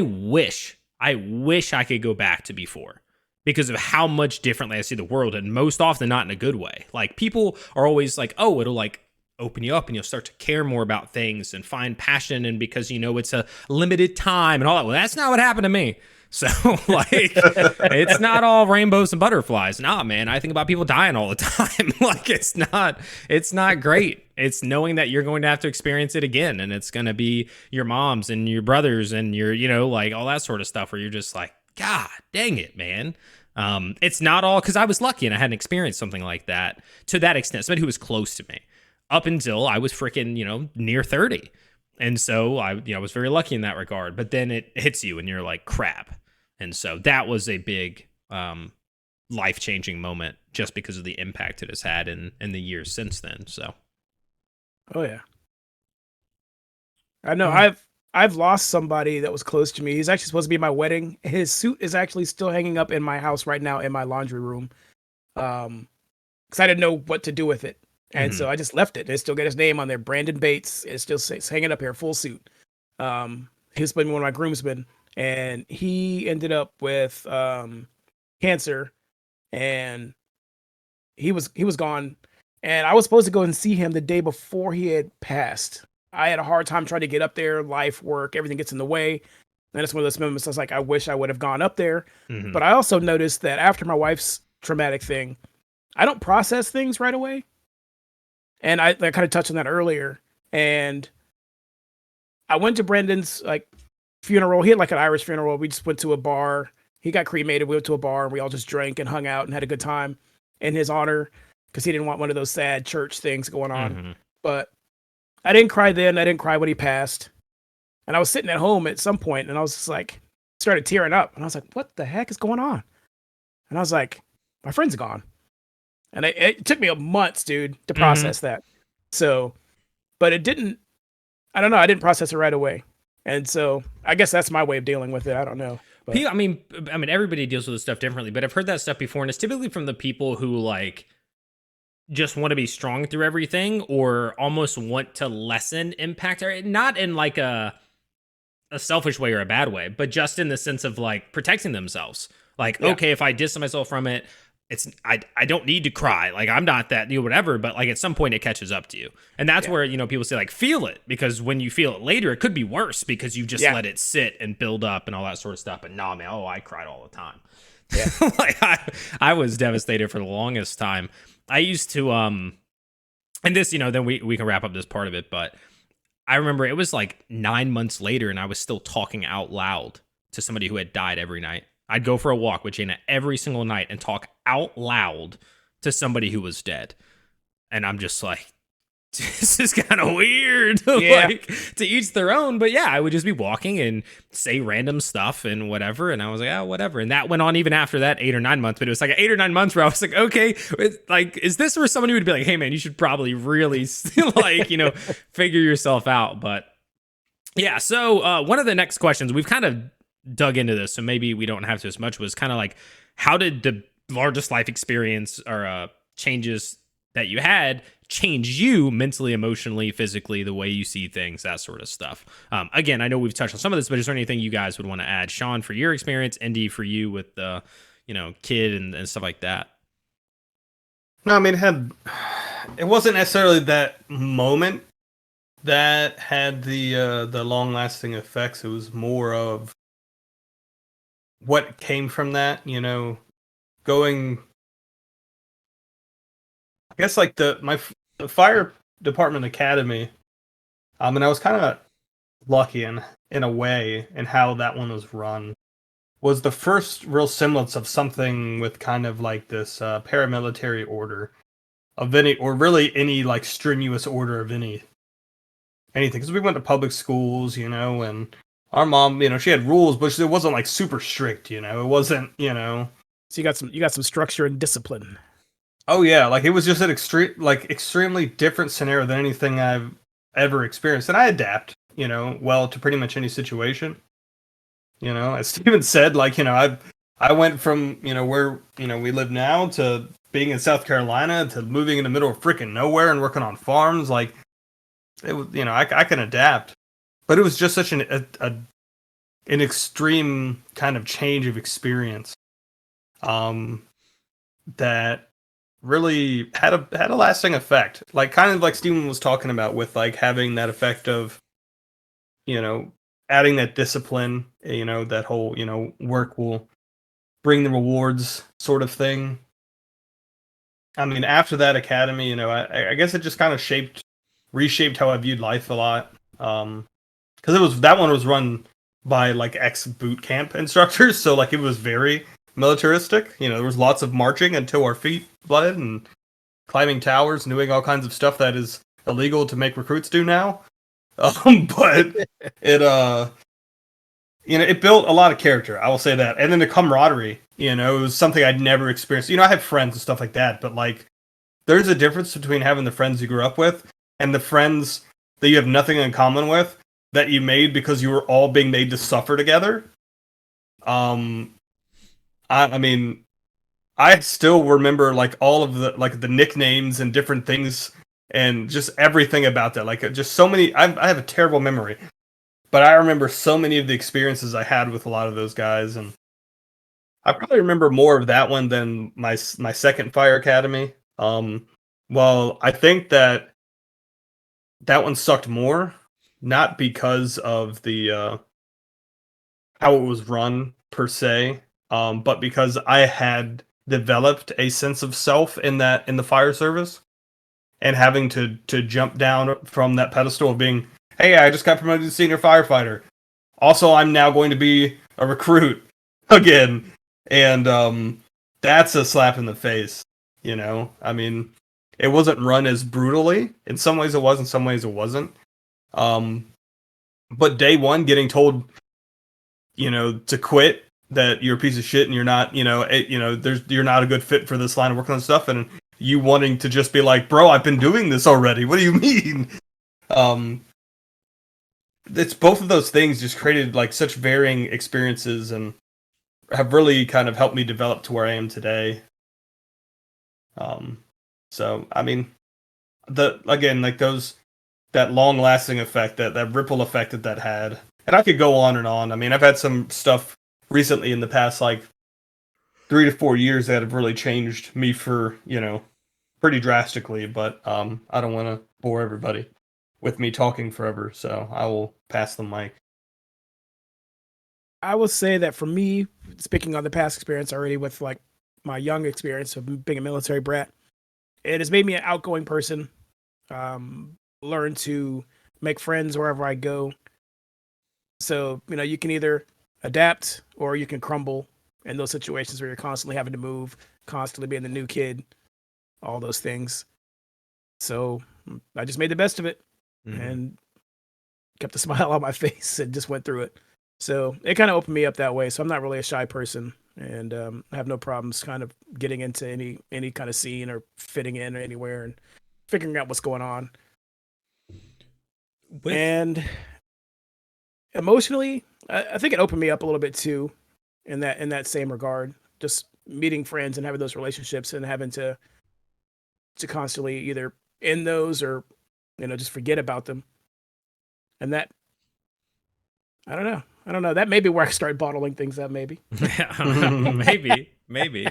wish I could go back to before because of how much differently I see the world, and most often not in a good way. Like people are always like, oh, it'll like open you up and you'll start to care more about things and find passion, and because it's a limited time and all that. Well, that's not what happened to me. So like it's not all rainbows and butterflies. Nah, man, I think about people dying all the time. Like it's not great. It's knowing that you're going to have to experience it again, and it's going to be your moms and your brothers and your, like all that sort of stuff where you're just like, God dang it, man. It's not all because I was lucky and I hadn't experienced something like that to that extent. Somebody who was close to me up until I was freaking, near 30. And so I was very lucky in that regard, but then it hits you and you're like, crap. And so that was a big life-changing moment just because of the impact it has had in the years since then. So, oh yeah, I know. I've lost somebody that was close to me. He's actually supposed to be at my wedding. His suit is actually still hanging up in my house right now in my laundry room, because I didn't know what to do with it, and so I just left it. They still got his name on there, Brandon Bates. It's still hanging up here, full suit. He's been one of my groomsmen. And he ended up with cancer, and he was gone. And I was supposed to go and see him the day before he had passed. I had a hard time trying to get up there. Life, work, everything gets in the way. And it's one of those moments I was like, I wish I would have gone up there. Mm-hmm. But I also noticed that after my wife's traumatic thing, I don't process things right away. And I kind of touched on that earlier. And I went to Brendan's funeral. He had like an Irish funeral. We just went to a bar. He got cremated. We went to a bar and we all just drank and hung out and had a good time in his honor because he didn't want one of those sad church things going on. Mm-hmm. But I didn't cry then. I didn't cry when he passed. And I was sitting at home at some point and I was just like, started tearing up. And I was like, what the heck is going on? And I was like, my friend's gone. And it took me a month, dude, to process that. So, but I didn't process it right away. And so I guess that's my way of dealing with it. I don't know. But. I mean, everybody deals with this stuff differently, but I've heard that stuff before, and it's typically from the people who like just want to be strong through everything, or almost want to lessen impact, or not in like a selfish way or a bad way, but just in the sense of like protecting themselves. Like, okay, if I distance myself from it, I don't need to cry. Like I'm not that, whatever, but like at some point it catches up to you. And that's where, people say like, feel it, because when you feel it later, it could be worse because you just let it sit and build up and all that sort of stuff. But nah, man, I cried all the time. Yeah. Like I was devastated for the longest time. I used to, and this, then we can wrap up this part of it, but I remember it was like 9 months later and I was still talking out loud to somebody who had died every night. I'd go for a walk with Jaina every single night and talk out loud to somebody who was dead. And I'm just like, this is kind of weird. Like, to each their own. But yeah, I would just be walking and say random stuff and whatever. And I was like, oh, whatever. And that went on even after that 8 or 9 months. But it was like 8 or 9 months where I was like, okay, like, is this where somebody would be like, hey, man, you should probably really like, figure yourself out. But yeah, so one of the next questions, we've kind of dug into this, so maybe we don't have to as much, was kind of like, how did the largest life experience or changes that you had change you mentally, emotionally, physically, the way you see things, that sort of stuff? Again, I know we've touched on some of this, but is there anything you guys would want to add? Sean, for your experience, Indy, for you with the kid and stuff like that. No, I mean, it wasn't necessarily that moment that had the long lasting effects. It was more of what came from that. You know, going. I guess like the fire department academy. And I was kind of lucky in a way in how that one was run. Was the first real semblance of something with kind of like this paramilitary order of any, or really any like strenuous order of anything. Because we went to public schools, you know, and our mom, you know, she had rules, but it wasn't like super strict, you know. It wasn't, you know. So you got some structure and discipline. Oh yeah, like it was just an extremely different scenario than anything I've ever experienced, and I adapt, you know, well to pretty much any situation. You know, as Steven said, like, you know, I went from, you know, where, you know, we live now to being in South Carolina to moving in the middle of freaking nowhere and working on farms. Like, it was, you know, I can adapt, but it was just such an extreme kind of change of experience, that really had a lasting effect. Like, kind of like Steven was talking about with like having that effect of, you know, adding that discipline, you know, that whole, you know, work will bring the rewards sort of thing. I mean, after that academy, you know, I guess it just kind of reshaped how I viewed life a lot. Because it was, that one was run by like ex boot camp instructors, so like it was very militaristic. You know, there was lots of marching until our feet bled and climbing towers and doing all kinds of stuff that is illegal to make recruits do now. But it you know, it built a lot of character, I will say that. And then the camaraderie, you know, it was something I'd never experienced. You know, I have friends and stuff like that, but like there's a difference between having the friends you grew up with and the friends that you have nothing in common with that you made because you were all being made to suffer together. I mean, I still remember like all of the nicknames and different things and just everything about that. Like just so many. I have a terrible memory, but I remember so many of the experiences I had with a lot of those guys, and I probably remember more of that one than my second Fire Academy. Well, I think that one sucked more, not because of the how it was run per se, but because I had developed a sense of self in the fire service, and having to jump down from that pedestal of being, hey, I just got promoted to senior firefighter. Also, I'm now going to be a recruit again, and that's a slap in the face. You know, I mean, it wasn't run as brutally. In some ways, it was. In some ways, it wasn't. But day one, getting told, you know, to quit, that you're a piece of shit and you're not, you know, you're not a good fit for this line of work on stuff, and you wanting to just be like, bro, I've been doing this already. What do you mean? It's both of those things just created like such varying experiences and have really kind of helped me develop to where I am today. So I mean, like that long lasting effect, that ripple effect that had, and I could go on and on. I mean, I've had some stuff recently in the past like 3 to 4 years that have really changed me for, you know, pretty drastically, but I don't want to bore everybody with me talking forever, so I will pass the mic. I will say that for me, speaking on the past experience already with like my young experience of being a military brat, it has made me an outgoing person. Learn to make friends wherever I go. So, you know, you can either adapt or you can crumble in those situations where you're constantly having to move, constantly being the new kid, all those things. So I just made the best of it and kept a smile on my face and just went through it. So it kind of opened me up that way. So I'm not really a shy person, and I have no problems kind of getting into any kind of scene or fitting in or anywhere and figuring out what's going on. And emotionally, I think it opened me up a little bit too, in that same regard. Just meeting friends and having those relationships and having to constantly either end those or, you know, just forget about them. And that, I don't know. That may be where I start bottling things up. Maybe. I don't know. Maybe.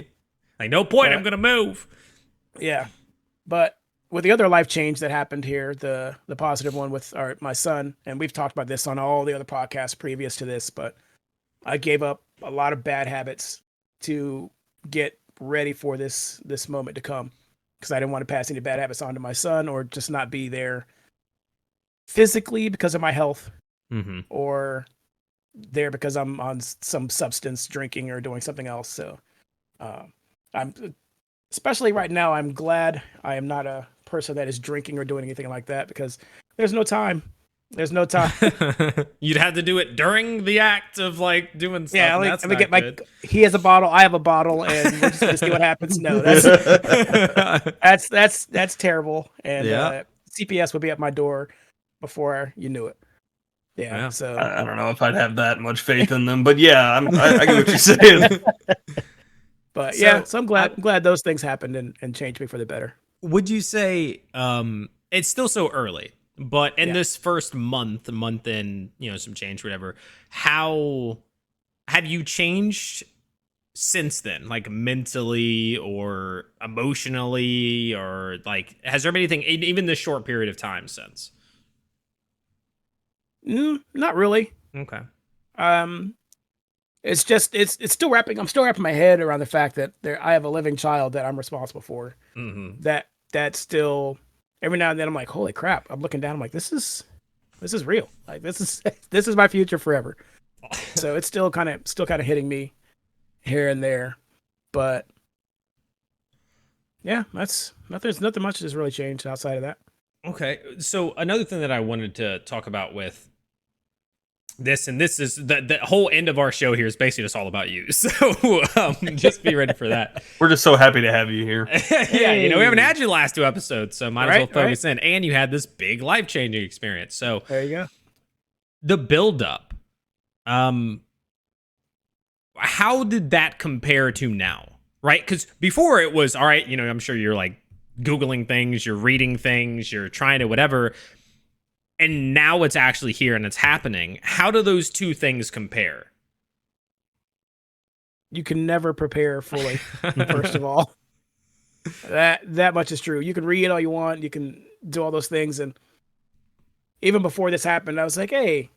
Like, no point. But, I'm gonna move. Yeah, but with the other life change that happened here, the positive one with my son, and we've talked about this on all the other podcasts previous to this, but I gave up a lot of bad habits to get ready for this moment to come because I didn't want to pass any bad habits on to my son or just not be there physically because of my health or there because I'm on some substance drinking or doing something else. So I'm especially right now, I'm glad I am not a person that is drinking or doing anything like that because there's no time. There's no time. You'd have to do it during the act of like doing stuff. Yeah, and like, that's let me not get my. good. He has a bottle. I have a bottle, and we're just gonna see what happens. No, that's terrible. And Yeah. CPS would be at my door before you knew it. Yeah. So I don't know if I'd have that much faith in them, but yeah, I get what you're saying. But So, yeah, so I'm glad those things happened and changed me for the better. would you say it's still so early, but in Yeah. this first month in, some change, whatever, how have you changed since then? Like mentally or emotionally, or like has there been anything even this short period of time since? Not really. Okay. It's just it's still wrapping. I'm still wrapping my head around the fact that I have a living child that I'm responsible for. That's still every now and then I'm like, holy crap! I'm looking down. I'm like, this is real. Like this is my future forever. So it's still kind of hitting me here and there, but yeah, there's nothing much has really changed outside of that. Okay. So another thing that I wanted to talk about with this, and this is the whole end of our show here is basically just all about you. So just be ready for that. We're just so happy to have you here. Yeah, we haven't had you the last 2 episodes, so might as well Right, focus in. And you had this big life-changing experience. So There you go. the build-up, how did that compare to now? Right? Because before it was, all right, I'm sure you're like Googling things, you're reading things, you're trying to whatever. And now it's actually here and it's happening. How do those two things compare? You can never prepare fully. First of all, that much is true. You can read all you want. You can do all those things, and even before this happened, I was like, hey,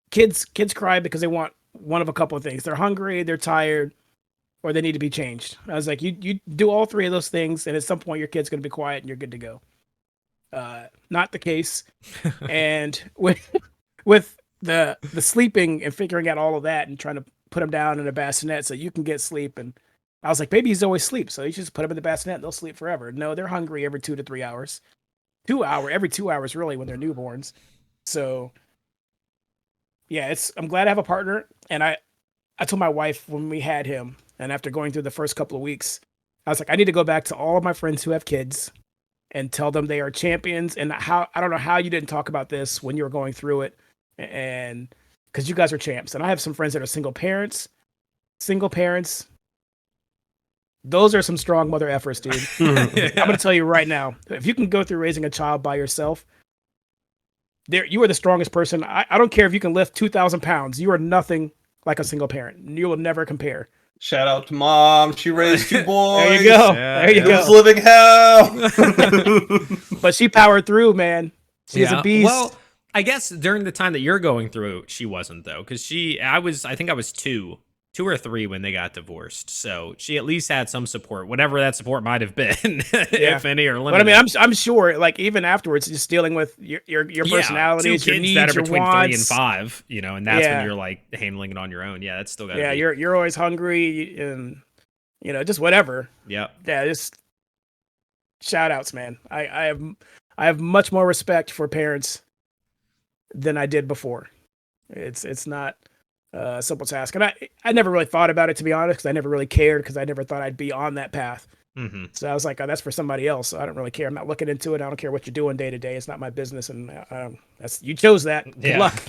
kids cry because they want one of a couple of things. They're hungry, they're tired, or they need to be changed. I was like, you do all three of those things, and at some point your kid's going to be quiet and you're good to go. Not the case. And with the sleeping and figuring out all of that and trying to put them down in a bassinet so you can get sleep. And I was like, babies always sleep, so you should just put them in the bassinet and they'll sleep forever. No, they're hungry every 2 to 3 hours. Every 2 hours really when they're newborns. So yeah, I'm glad I have a partner. And I told my wife when we had him, and after going through the first couple of weeks, I was like, I need to go back to all of my friends who have kids and tell them they are champions. And I don't know how you didn't talk about this when you were going through it, and because you guys are champs. And I have some friends that are single parents. Those are some strong mother efforts, dude. I'm going to tell you right now, if you can go through raising a child by yourself, you are the strongest person. I don't care if you can lift 2,000 pounds. You are nothing like a single parent. You will never compare. Shout out to mom. She raised 2 boys. There you go. Yeah, there you It go. was living hell. But she powered through, man. She's a beast. Well, I guess during the time that you're going through, she wasn't though, because I think I was 2 or 3 when they got divorced. So she at least had some support, whatever that support might have been, if any, or limited. But I mean, I'm sure, like even afterwards, just dealing with your personalities, 2 your kids needs, that are your between wants. 3 and 5, and that's Yeah. when you're like handling it on your own. Yeah, that's still got to Yeah, be. you're always hungry and just whatever. Yep. Yeah, just shout outs, man. I have much more respect for parents than I did before. It's not a simple task, and I never really thought about it, to be honest, because I never really cared, because I never thought I'd be on that path. So I was like, oh, that's for somebody else. So I don't really care. I'm not looking into it. I don't care what you're doing day to day. It's not my business, and you chose that. Good luck.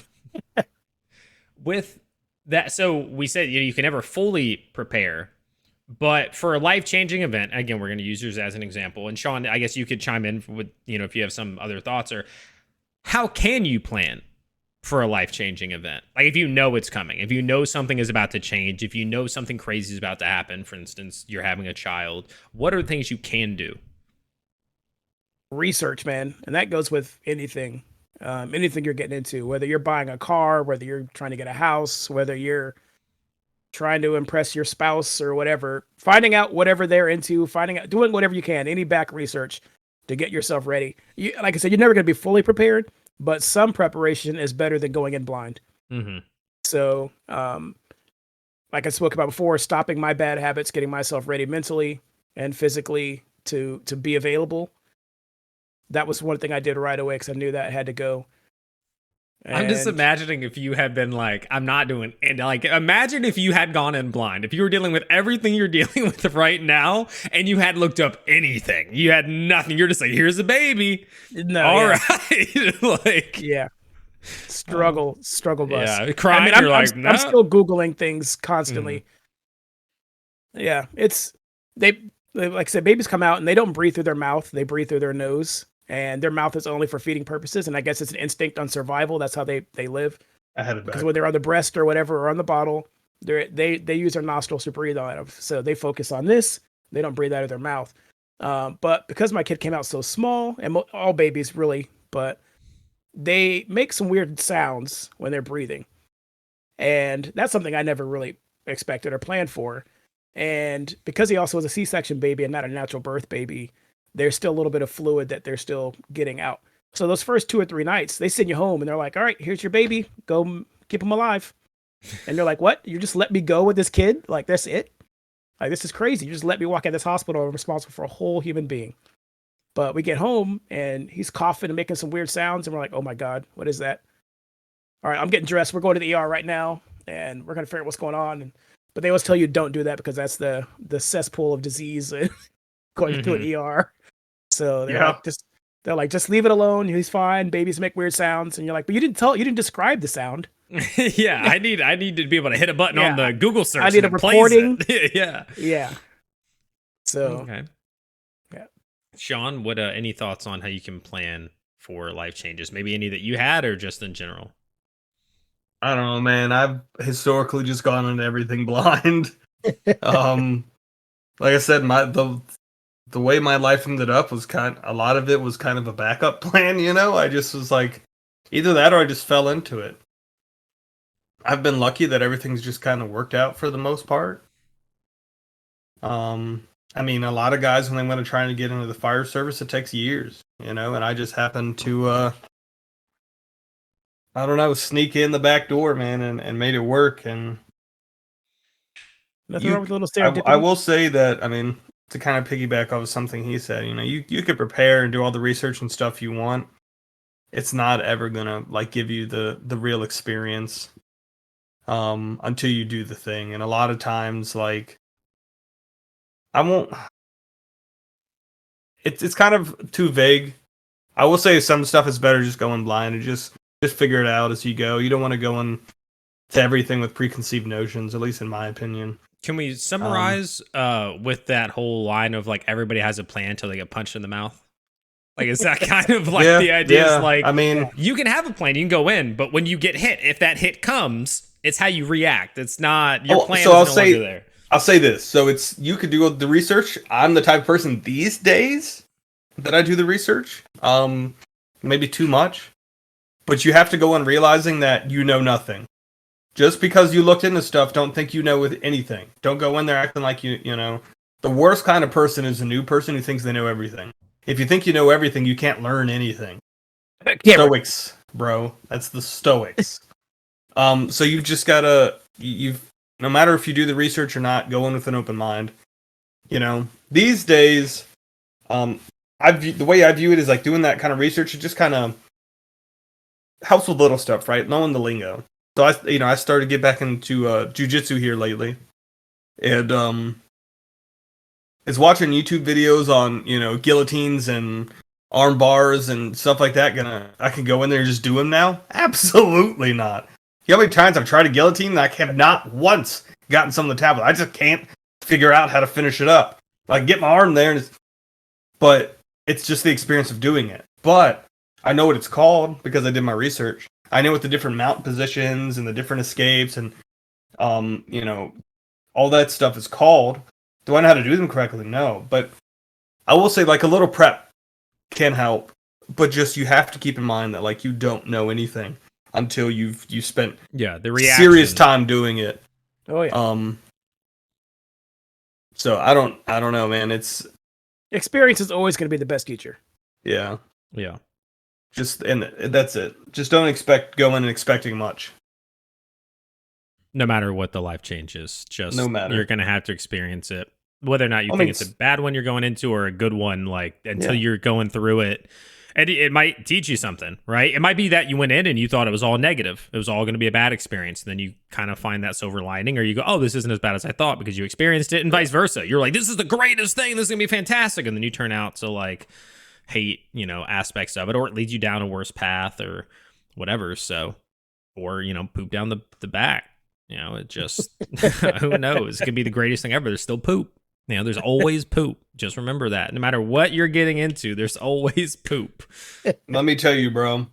With that, so we said you can never fully prepare, but for a life-changing event, again, we're going to use yours as an example. And Sean, I guess you could chime in with if you have some other thoughts, or how can you plan for a life-changing event? Like if you know it's coming, if you know something is about to change, if you know something crazy is about to happen, for instance, you're having a child, what are the things you can do? research, man, and that goes with anything, anything you're getting into. Whether you're buying a car, whether you're trying to get a house, whether you're trying to impress your spouse or whatever, finding out whatever they're into, finding out, doing whatever you can, any back research to get yourself ready. Like I said, you're never going to be fully prepared, but some preparation is better than going in blind. Mm-hmm. So, like I spoke about before, stopping my bad habits, getting myself ready mentally and physically to be available. That was one thing I did right away because I knew that I had to go. I'm just imagining if you had been like, I'm not doing it. Like, imagine if you had gone in blind. If you were dealing with everything you're dealing with right now and you had looked up anything, you had nothing. You're just like, here's a baby. No, all yeah. right. Like, yeah. Struggle bus. Yeah, crying. I mean, you're like, no. I'm still Googling things constantly. Yeah, it's like I said, babies come out and they don't breathe through their mouth; they breathe through their nose, and their mouth is only for feeding purposes. And I guess it's an instinct on survival. That's how they live. I had it back. Because when they're on the breast or whatever or on the bottle, they use their nostrils to breathe out of. So they focus on this. They don't breathe out of their mouth. But because my kid came out so small, and all babies really, but they make some weird sounds when they're breathing. And that's something I never really expected or planned for. And because he also was a C-section baby and not a natural birth baby, there's still a little bit of fluid that they're still getting out. So those first 2 or 3 nights, they send you home and they're like, all right, here's your baby. Go keep him alive. And you're like, what? You just let me go with this kid? Like, that's it? Like, this is crazy. You just let me walk out this hospital. I'm responsible for a whole human being. But we get home and he's coughing and making some weird sounds. And we're like, oh my God, what is that? All right, I'm getting dressed. We're going to the ER right now. And we're going to figure out what's going on. But they always tell you don't do that because that's the cesspool of disease going to an ER. So they're like, just leave it alone. He's fine. Babies make weird sounds. And you're like, but you didn't describe the sound. Yeah, I need to be able to hit a button on the Google search. I need a recording. Yeah. Yeah. So okay. Yeah. Sean, what any thoughts on how you can plan for life changes? Maybe any that you had or just in general? I don't know, man. I've historically just gone into everything blind. Like I said, the way my life ended up was a lot of it was kind of a backup plan, you know? I just was like, either that or I just fell into it. I've been lucky that everything's just kind of worked out for the most part. I mean, a lot of guys, when they want to try to get into the fire service, it takes years, you know? And I just happened to, I don't know, sneak in the back door, man, and made it work. And nothing wrong with a little serendipity. I will say that, I mean, to kind of piggyback off of something he said, you know, you could prepare and do all the research and stuff you want. It's not ever gonna like give you the real experience until you do the thing. And a lot of times, like, I won't. It's kind of too vague. I will say some stuff is better just going blind and just figure it out as you go. You don't want to go into everything with preconceived notions, at least in my opinion. Can we summarize with that whole line of like everybody has a plan until they get punched in the mouth? Like, is that kind of like the idea? Is like, I mean, you can have a plan, you can go in, but when you get hit, if that hit comes, it's how you react. It's not your plan. So is no longer there. I'll say this. So you could do the research. I'm the type of person these days that I do the research. Maybe too much. But you have to go in realizing that you know nothing. Just because you looked into stuff, don't think you know with anything. Don't go in there acting like you know. The worst kind of person is a new person who thinks they know everything. If you think you know everything, you can't learn anything. Stoics, bro. That's the Stoics. So you've just gotta, no matter if you do the research or not, go in with an open mind. You know, these days, the way I view it is like doing that kind of research. It just kind of helps with little stuff, right? Knowing the lingo. So I started to get back into jujitsu here lately, and is watching YouTube videos on guillotines and arm bars and stuff like that. I can go in there and just do them now? Absolutely not. You know how many times I've tried a guillotine and I have not once gotten some of the tablet. I just can't figure out how to finish it up. Like, get my arm there, but it's just the experience of doing it. But I know what it's called because I did my research. I know what the different mount positions and the different escapes and all that stuff is called. Do I know how to do them correctly? No. But I will say, like, a little prep can help, but just you have to keep in mind that like you don't know anything until you spent the serious reaction. time doing it. Oh yeah. So I don't know, man. It's Experience is always going to be the best teacher. yeah. Just And that's it. Just don't go in and expecting much. no matter what the life change is, just No matter. you're gonna have to experience it, whether or not you I think mean, it's a bad one you're going into or a good one. Like until Yeah. you're going through it, and it might teach you something, right? It might be that you went in and you thought it was all negative, it was all going to be a bad experience, and then you kind of find that silver lining, or you go, oh, this isn't as bad as I thought because you experienced it, and vice versa. You're like, this is the greatest thing, this is gonna be fantastic, and then you turn out to like hate, aspects of it, or it leads you down a worse path or whatever. So, or poop down the back. It just who knows? It could be the greatest thing ever. There's still poop. There's always poop. Just remember that. No matter what you're getting into, there's always poop. Let me tell you, bro.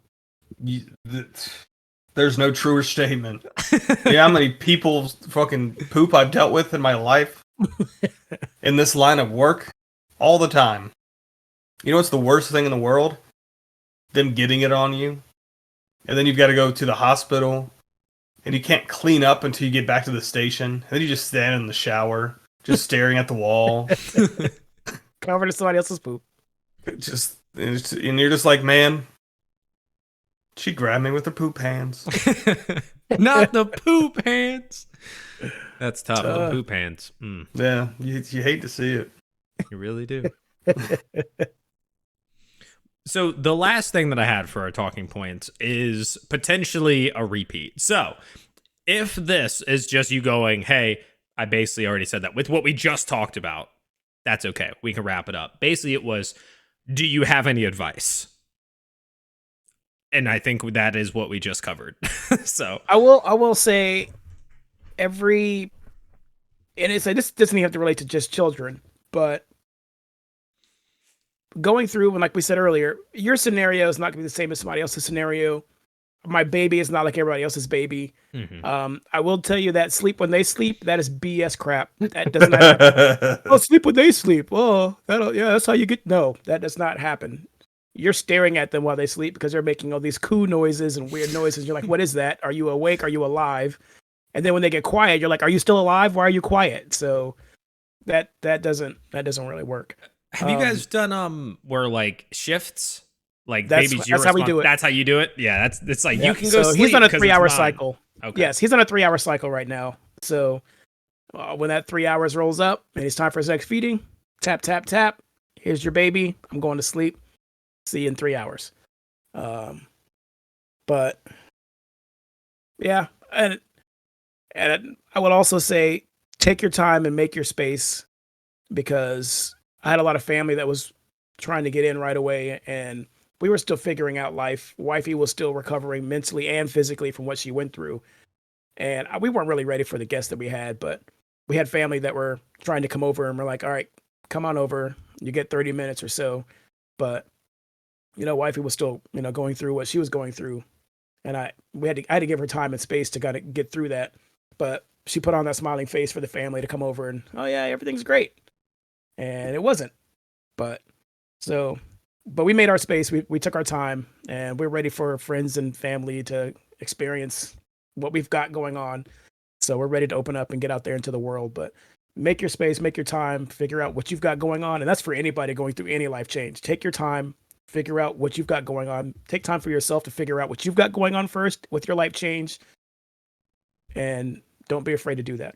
There's no truer statement. How many people's fucking poop I've dealt with in my life in this line of work all the time. You know what's the worst thing in the world? Them getting it on you. And then you've got to go to the hospital. And you can't clean up until you get back to the station. And then you just stand in the shower, just staring at the wall. Covered in somebody else's poop. And you're just like, man, she grabbed me with her poop hands. Not the poop hands. That's tough. The poop hands. Yeah, you hate to see it. You really do. So the last thing that I had for our talking points is potentially a repeat. So if this is just you going, hey, I basically already said that with what we just talked about, that's okay. We can wrap it up. Basically, it was, do you have any advice? And I think that is what we just covered. So I will say and this doesn't even have to relate to just children, but going through, and like we said earlier, your scenario is not going to be the same as somebody else's scenario. My baby is not like everybody else's baby. Mm-hmm. I will tell you that sleep when they sleep, that is BS crap. That does not happen. Oh, sleep when they sleep. Oh, that's how you get. No, that does not happen. You're staring at them while they sleep because they're making all these coo noises and weird noises. You're like, what is that? Are you awake? Are you alive? And then when they get quiet, you're like, are you still alive? Why are you quiet? So that doesn't really work. Have you guys done where like shifts? Like That's how we do it. That's how you do it. Yeah, it's like you can go. So sleep he's on a 'cause 3-hour it's cycle. Okay. Yes, he's on a 3-hour cycle right now. So when that 3 hours rolls up and it's time for his next feeding, tap tap tap. Here's your baby. I'm going to sleep. See you in 3 hours. But yeah, and I would also say take your time and make your space, because I had a lot of family that was trying to get in right away, and we were still figuring out life. Wifey was still recovering mentally and physically from what she went through. And we weren't really ready for the guests that we had, but we had family that were trying to come over, and we're like, all right, come on over. You get 30 minutes or so. But, wifey was still, going through what she was going through. And I had to give her time and space to kind of get through that. But she put on that smiling face for the family to come over and, oh yeah, everything's great. And it wasn't. But we made our space. We took our time, and we're ready for friends and family to experience what we've got going on. So we're ready to open up and get out there into the world. But make your space, make your time, figure out what you've got going on. And that's for anybody going through any life change. Take your time, figure out what you've got going on. Take time for yourself to figure out what you've got going on first with your life change. And don't be afraid to do that.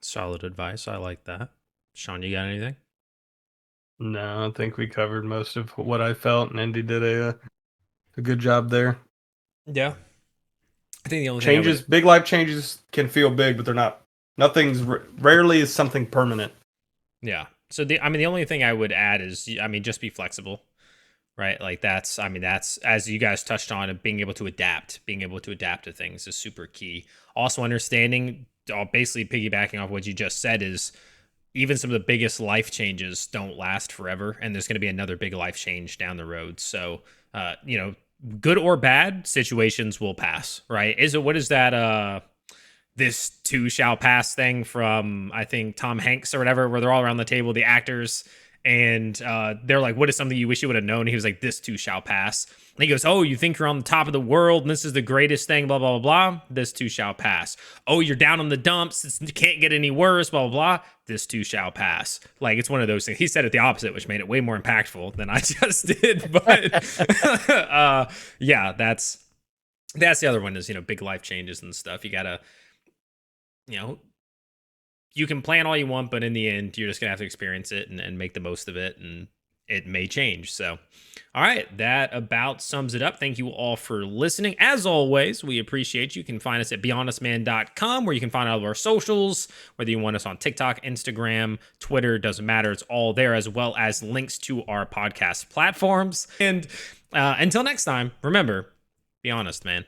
Solid advice. I like that. Sean, you got anything? No, I think we covered most of what I felt, and Andy did a good job there. Yeah. I think the only changes, big life changes can feel big, but they're not. Rarely is something permanent. Yeah. So the only thing I would add is, just be flexible, right? Like that's as you guys touched on, being able to adapt to things is super key. Also understanding, basically piggybacking off what you just said, is even some of the biggest life changes don't last forever, and there's going to be another big life change down the road. So, good or bad situations will pass, right? What is that? This too shall pass thing from, I think, Tom Hanks or whatever, where they're all around the table, the actors, And they're like, what is something you wish you would have known? And he was like, this too shall pass. And he goes, oh, you think you're on the top of the world and this is the greatest thing, blah, blah, blah, blah. This too shall pass. Oh, you're down on the dumps. It can't get any worse, blah, blah, blah. This too shall pass. Like, it's one of those things. He said it the opposite, which made it way more impactful than I just did. But yeah, that's the other one is, big life changes and stuff. You gotta, you can plan all you want, but in the end, you're just going to have to experience it and make the most of it. And it may change. So, all right, that about sums it up. Thank you all for listening. As always, we appreciate you. You can find us at BeHonestMan.com, where you can find all of our socials, whether you want us on TikTok, Instagram, Twitter, doesn't matter. It's all there, as well as links to our podcast platforms. And until next time, remember, be honest, man.